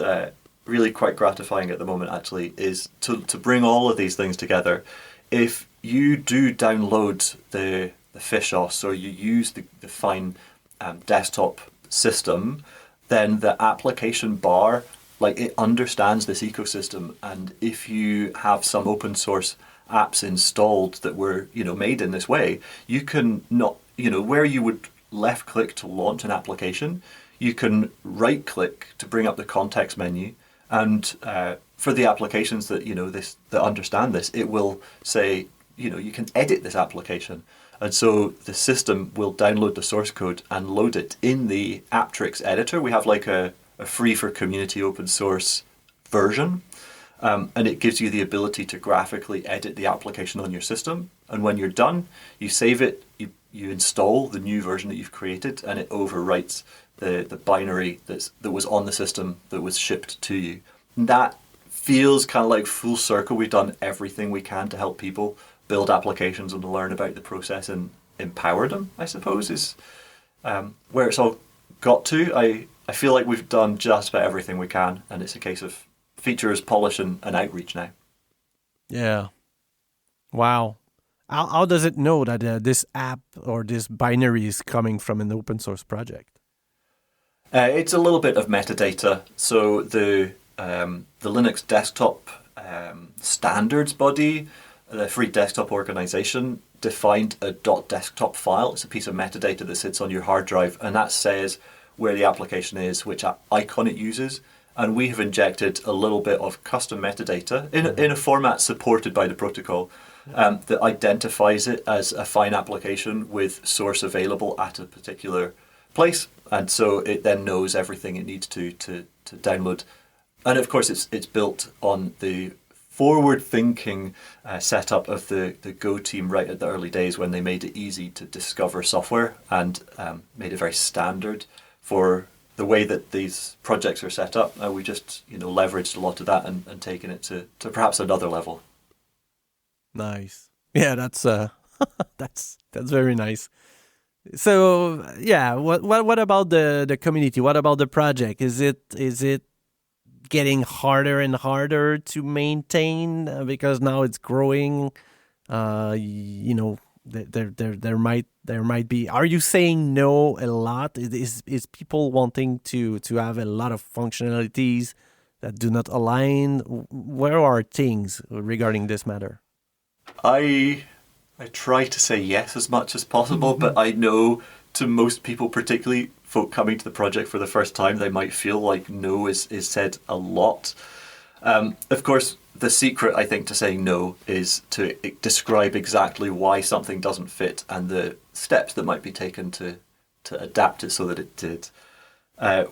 really quite gratifying at the moment, actually, is to bring all of these things together. If you do download the FishOS or you use the Fyne desktop system, then the application bar, it understands this ecosystem. And if you have some open source apps installed that were, made in this way, you can not, where you would left click to launch an application, you can right click to bring up the context menu, and for the applications that that understand this, it will say you can edit this application, and so the system will download the source code and load it in the AppTrix editor. We have a free for community open source version, and it gives you the ability to graphically edit the application on your system. And when you're done, you save it, you install the new version that you've created, and it overwrites the binary that was on the system that was shipped to you. And that feels kind of like full circle. We've done everything we can to help people build applications and to learn about the process and empower them, I suppose, is where it's all got to. I feel like we've done just about everything we can, and it's a case of features, polish, and outreach now. Yeah. Wow. How does it know that this app or this binary is coming from an open source project? It's a little bit of metadata. So the Linux desktop standards body, the Free Desktop Organization, defined a .desktop file. It's a piece of metadata that sits on your hard drive, and that says where the application is, which icon it uses. And we have injected a little bit of custom metadata in a format supported by the protocol that identifies it as a Fyne application with source available at a particular place. And so it then knows everything it needs to download. And of course, it's built on the forward-thinking setup of the Go team right at the early days, when they made it easy to discover software and made it very standard for the way that these projects are set up. We just leveraged a lot of that and taken it to perhaps another level. Nice. Yeah, that's that's very nice. So yeah, what about the community? What about the project? Is it getting harder and harder to maintain because now it's growing? There might be. Are you saying no a lot? Is people wanting to have a lot of functionalities that do not align? Where are things regarding this matter? I try to say yes as much as possible, but I know to most people, particularly folk coming to the project for the first time, they might feel like no is said a lot. Of course, the secret, I think, to saying no is to describe exactly why something doesn't fit and the steps that might be taken to adapt it so that it did.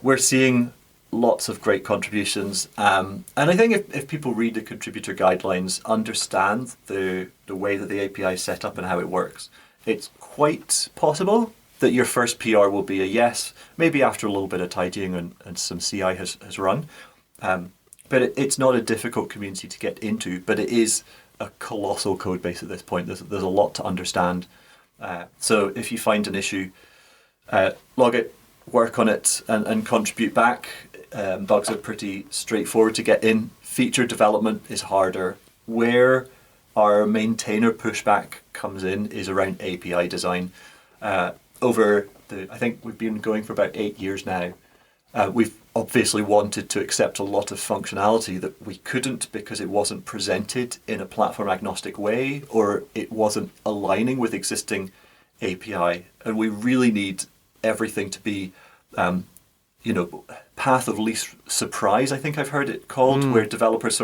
We're seeing lots of great contributions, and I think if people read the contributor guidelines, understand the way that the API is set up and how it works, it's quite possible that your first PR will be a yes, maybe after a little bit of tidying and some CI has run. But it's not a difficult community to get into, but it is a colossal code base at this point. There's a lot to understand. So if you find an issue, log it, work on it, and contribute back. Bugs are pretty straightforward to get in. Feature development is harder. Where our maintainer pushback comes in is around API design. I think we've been going for about 8 years now. We've obviously wanted to accept a lot of functionality that we couldn't because it wasn't presented in a platform agnostic way, or it wasn't aligning with existing API. And we really need everything to be, path of least surprise, I think I've heard it called, where developers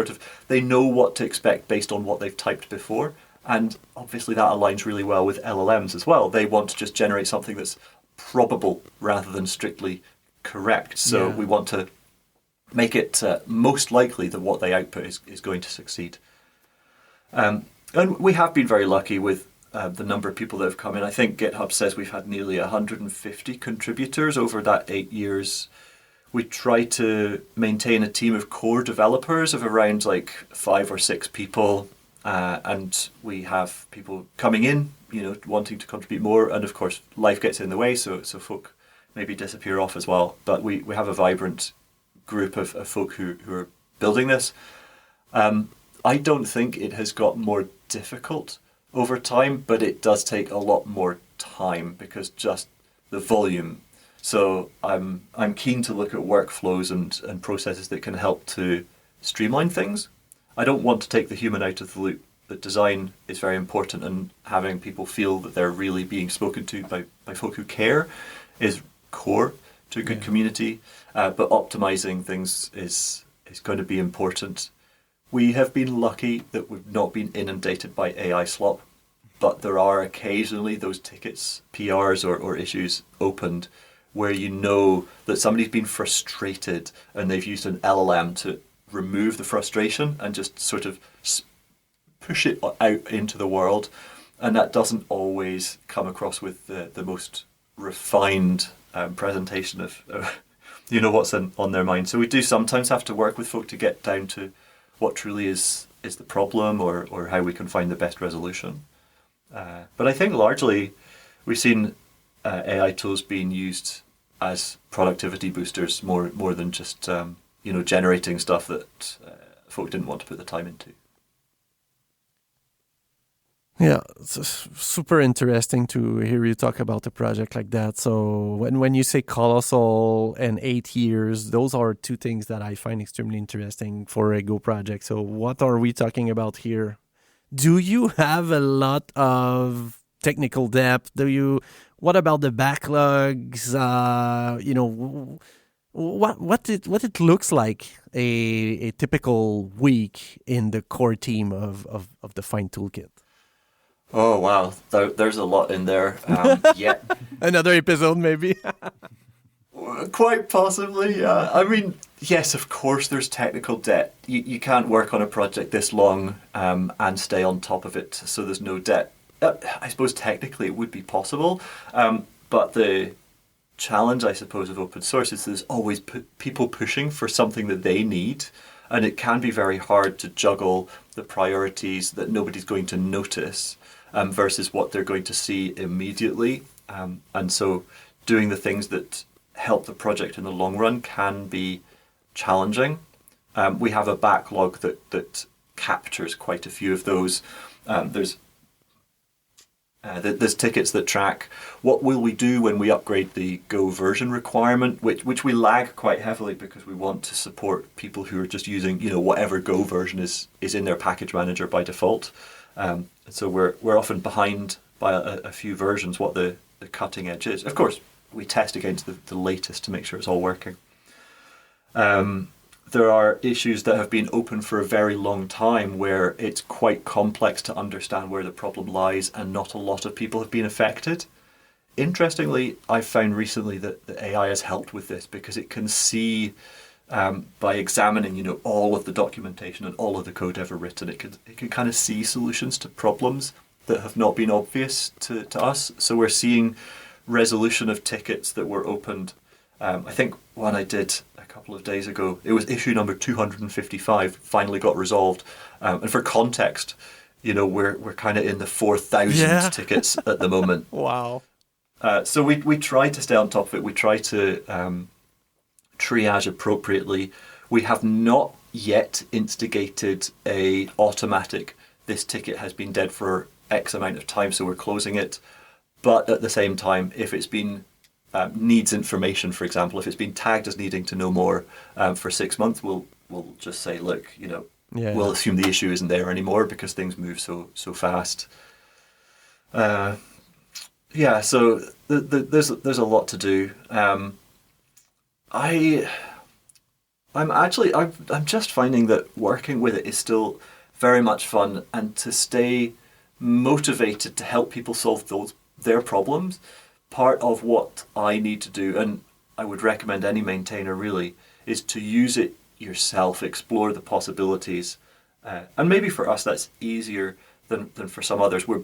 they know what to expect based on what they've typed before. And obviously that aligns really well with LLMs as well. They want to just generate something that's probable rather than strictly correct. So we want to make it most likely that what they output is going to succeed. And we have been very lucky with the number of people that have come in. I think GitHub says we've had nearly 150 contributors over that 8 years. We try to maintain a team of core developers of around 5 or 6 people. And we have people coming in, wanting to contribute more. And of course, life gets in the way, so folk maybe disappear off as well. But we have a vibrant group of folk who are building this. I don't think it has got more difficult over time, but it does take a lot more time because just the volume. So I'm keen to look at workflows and processes that can help to streamline things. I don't want to take the human out of the loop. The design is very important, and having people feel that they're really being spoken to by folk who care is core to a good community. But optimizing things is going to be important. We have been lucky that we've not been inundated by AI slop, but there are occasionally those tickets, PRs or issues opened where you know that somebody's been frustrated and they've used an LLM to remove the frustration and just sort of push it out into the world. And that doesn't always come across with the most refined presentation of what's on their mind. So we do sometimes have to work with folk to get down to what truly is the problem or how we can find the best resolution. But I think largely we've seen AI tools being used as productivity boosters more than just generating stuff that folk didn't want to put the time into. Yeah, it's super interesting to hear you talk about a project like that. So when you say colossal and 8 years, those are two things that I find extremely interesting for a Go project. So what are we talking about here? Do you have a lot of technical depth? What about the backlogs? What it looks like a typical week in the core team of the Fyne toolkit? Oh, wow. There's a lot in there. Yeah. Another episode, maybe? Quite possibly. I mean, yes, of course, there's technical debt. You can't work on a project this long and stay on top of it, so there's no debt. I suppose technically it would be possible, but the challenge, I suppose, of open source is there's always people pushing for something that they need, and it can be very hard to juggle the priorities that nobody's going to notice versus what they're going to see immediately. And so doing the things that help the project in the long run can be challenging. We have a backlog that captures quite a few of those. There's tickets that track what will we do when we upgrade the Go version requirement, which we lag quite heavily because we want to support people who are just using whatever Go version is in their package manager by default. So we're often behind by a few versions what the cutting edge is. Of course, we test against the latest to make sure it's all working. There are issues that have been open for a very long time where it's quite complex to understand where the problem lies, and not a lot of people have been affected. interestingly, I've found recently that the AI has helped with this because it can see by examining, all of the documentation and all of the code ever written, it can kind of see solutions to problems that have not been obvious to us. So we're seeing resolution of tickets that were opened. I think one I did a couple of days ago, it was issue number 255, finally got resolved. And for context, we're kind of in the 4,000 tickets at the moment. Wow. So we try to stay on top of it. We try to triage appropriately. We have not yet instigated a automatic, this ticket has been dead for X amount of time, so we're closing it. But at the same time, if it's been needs information, for example, if it's been tagged as needing to know more for 6 months, we'll just say, look, we'll assume the issue isn't there anymore because things move so fast. So there's a lot to do. I'm just finding that working with it is still very much fun, and to stay motivated to help people solve their problems. Part of what I need to do, and I would recommend any maintainer really, is to use it yourself, explore the possibilities. And maybe for us that's easier than for some others. We're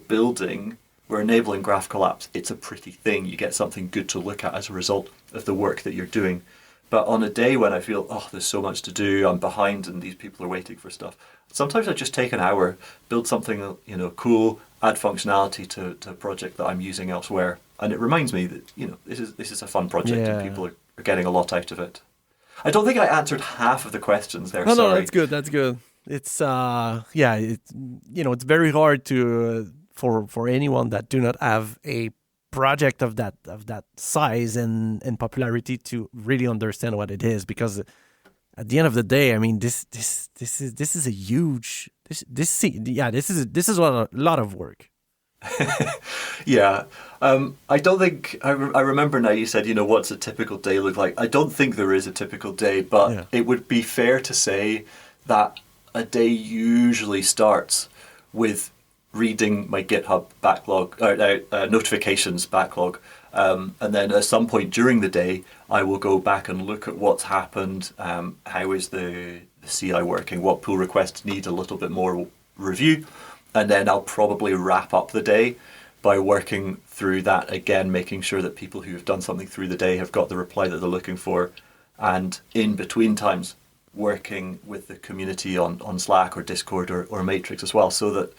enabling graphical apps. It's a pretty thing. You get something good to look at as a result of the work that you're doing. But on a day when I feel, there's so much to do, I'm behind and these people are waiting for stuff, sometimes I just take an hour, build something cool, add functionality to a project that I'm using elsewhere. And it reminds me that, this is a fun project and people are getting a lot out of it. I don't think I answered half of the questions there. No, that's good. That's good. It's it's very hard to for anyone that do not have a project of that size and popularity to really understand what it is, because at the end of the day, I mean, this is a huge this is a lot of work. Yeah. I don't think I remember now you said, what's a typical day look like? I don't think there is a typical day, but it would be fair to say that a day usually starts with reading my GitHub backlog, notifications backlog. And then at some point during the day, I will go back and look at what's happened. How is the CI working? What pull requests need a little bit more review? And then I'll probably wrap up the day by working through that again, making sure that people who have done something through the day have got the reply that they're looking for. And in between times, working with the community on Slack or Discord or Matrix as well, so that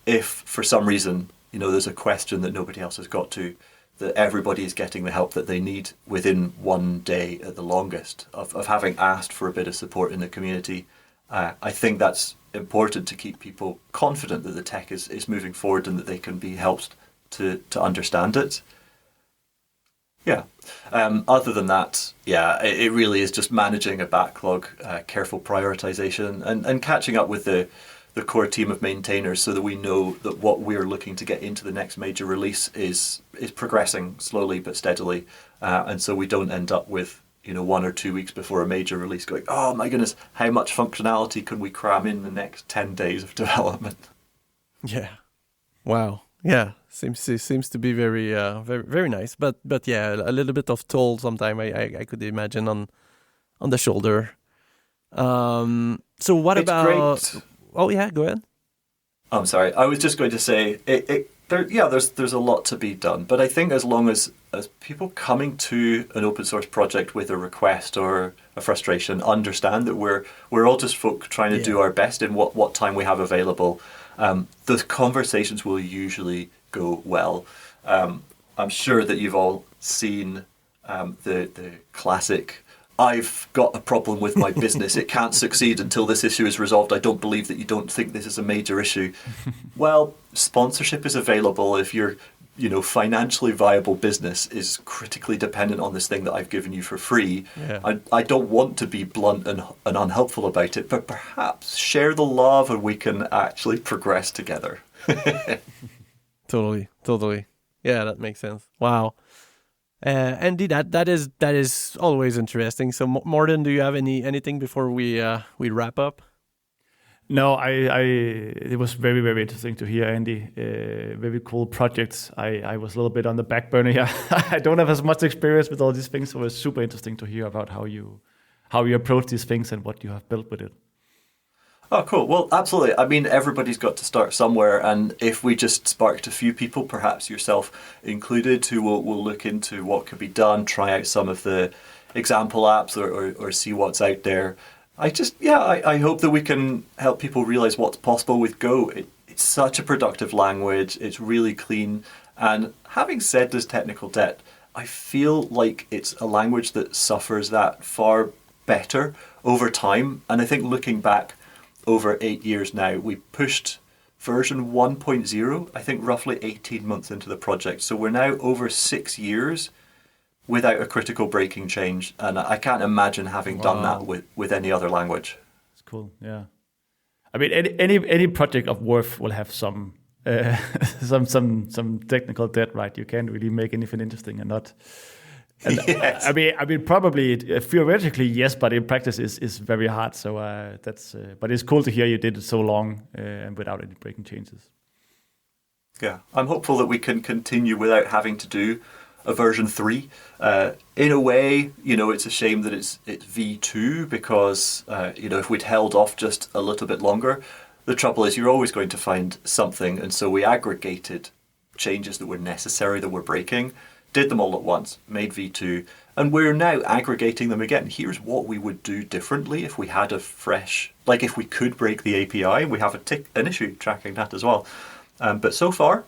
if for some reason, there's a question that nobody else has got to, that everybody is getting the help that they need within one day at the longest of having asked for a bit of support in the community. I think that's important to keep people confident that the tech is moving forward and that they can be helped to understand it. Yeah. Other than that, it really is just managing a backlog, careful prioritization, and catching up with the core team of maintainers so that we know that what we're looking to get into the next major release is progressing slowly but steadily. And so we don't end up with 1 or 2 weeks before a major release going, oh my goodness, how much functionality can we cram in the next 10 days of development? Yeah. Wow. Yeah. Seems to be very very nice. But yeah, a little bit of toll sometime I could imagine on the shoulder. So what it's about great. Oh yeah, go ahead. I'm sorry. I was just going to say there's a lot to be done, but I think as long as people coming to an open source project with a request or a frustration understand that we're all just folk trying to do our best in what time we have available, the conversations will usually go well. I'm sure that you've all seen the classic, I've got a problem with my business. It can't succeed until this issue is resolved. I don't believe that you don't think this is a major issue. Well, sponsorship is available if your financially viable business is critically dependent on this thing that I've given you for free. Yeah. I don't want to be blunt and unhelpful about it, but perhaps share the love and we can actually progress together. Totally. Yeah, that makes sense. Wow. Andy, that is always interesting. So, Morten, do you have anything before we wrap up? No, it was very, very interesting to hear, Andy. Very cool projects. I was a little bit on the back burner here. I don't have as much experience with all these things, so it was super interesting to hear about how you approach these things and what you have built with it. Oh, cool. Well, absolutely. I mean, everybody's got to start somewhere, and if we just sparked a few people, perhaps yourself included, who will look into what could be done, try out some of the example apps or see what's out there. I hope that we can help people realize what's possible with Go. It's such a productive language. It's really clean. And having said this technical debt, I feel like it's a language that suffers that far better over time. And I think looking back over 8 years now, we pushed version 1.0, I think roughly 18 months into the project. So we're now over 6 years without a critical breaking change, and I can't imagine having done that with any other language. It's cool, yeah. I mean, any project of worth will have some technical debt, right? You can't really make anything interesting and not. And yes. I mean, probably theoretically yes, but in practice is very hard. So but it's cool to hear you did it so long and without any breaking changes. Yeah, I'm hopeful that we can continue without having to do a version 3. In a way, it's a shame that it's V2 because, if we'd held off just a little bit longer, the trouble is you're always going to find something. And so we aggregated changes that were necessary, that were breaking, did them all at once, made V2, and we're now aggregating them again. Here's what we would do differently if we had a fresh, like if we could break the API, we have an issue tracking that as well. But so far,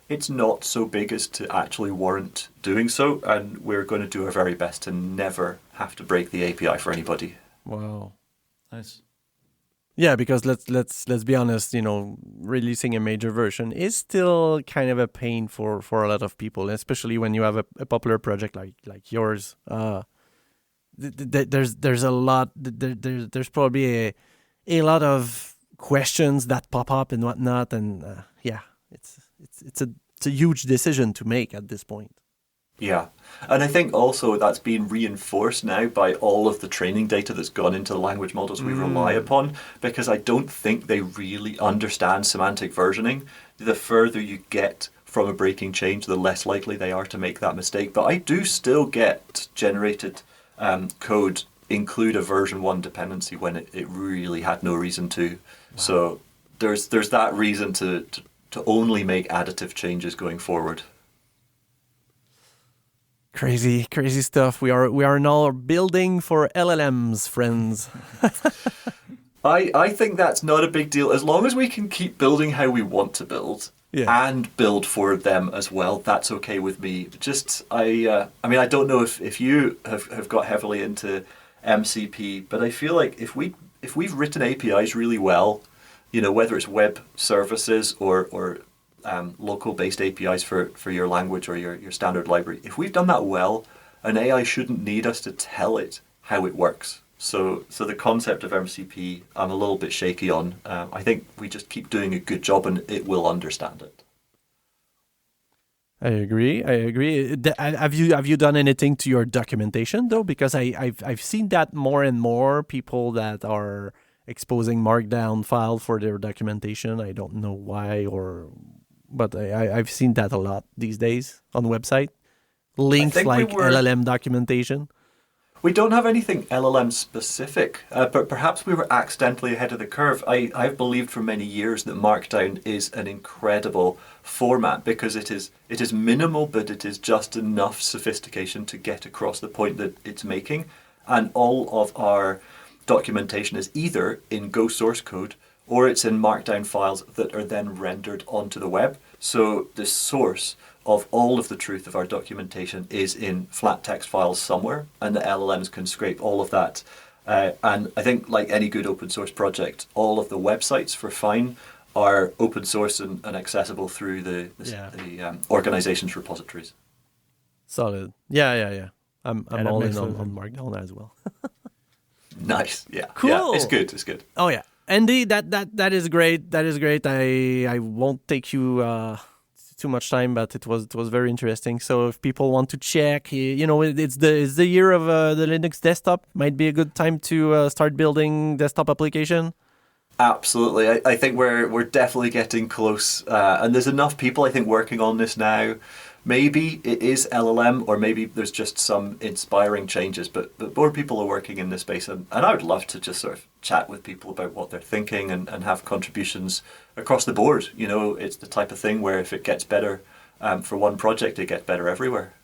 it's not so big as to actually warrant doing so, and we're going to do our very best to never have to break the API for anybody. Wow, nice. Yeah, because let's be honest, releasing a major version is still kind of a pain for a lot of people, especially when you have a popular project like yours. There's a lot. There's probably a lot of questions that pop up and whatnot, and it's a huge decision to make at this point. Yeah, and I think also that's been reinforced now by all of the training data that's gone into the language models we rely upon, because I don't think they really understand semantic versioning. The further you get from a breaking change, the less likely they are to make that mistake. But I do still get generated code include a version 1 dependency when it really had no reason to. Wow. So there's that reason to only make additive changes going forward. Crazy stuff. We are now building for LLMs, friends. I think that's not a big deal. As long as we can keep building how we want to build and build for them as well, that's okay with me. Just, I don't know if you have got heavily into MCP, but I feel like if we've written APIs really well, whether it's web services or local-based APIs for your language or your standard library. If we've done that well, an AI shouldn't need us to tell it how it works. So the concept of MCP, I'm a little bit shaky on. I think we just keep doing a good job and it will understand it. I agree. Have you done anything to your documentation though? Because I've seen that more and more people that are exposing Markdown file for their documentation. I don't know why but I've seen that a lot these days on the website. Links like LLM documentation. We don't have anything LLM specific, but perhaps we were accidentally ahead of the curve. I've believed for many years that Markdown is an incredible format because it is minimal, but it is just enough sophistication to get across the point that it's making. And all of our documentation is either in Go source code or it's in Markdown files that are then rendered onto the web. So the source of all of the truth of our documentation is in flat text files somewhere, and the LLMs can scrape all of that. And I think, like any good open source project, all of the websites for Fyne are open source and accessible through the organization's repositories. Solid. Yeah. I'm all in on Markdown as well. Nice. Yeah. Cool. Yeah, it's good. Oh yeah. Andy, that is great. That is great. I won't take you too much time, but it was very interesting. So if people want to check, it's the year of the Linux desktop. Might be a good time to start building desktop application. Absolutely. I think we're definitely getting close. And there's enough people, I think, working on this now. Maybe it is LLM, or maybe there's just some inspiring changes, but more people are working in this space. And I would love to just sort of chat with people about what they're thinking and have contributions across the board. You know, it's the type of thing where if it gets better for one project, it gets better everywhere.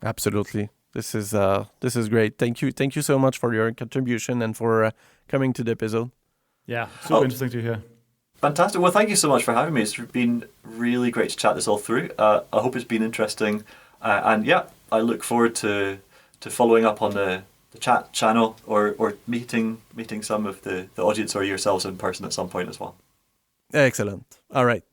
Absolutely. This is great. Thank you so much for your contribution and for coming to the episode. Yeah, super interesting to hear. Fantastic. Well, thank you so much for having me. It's been really great to chat this all through. I hope it's been interesting. And yeah, I look forward to following up on the chat channel or meeting some of the audience or yourselves in person at some point as well. Excellent. All right.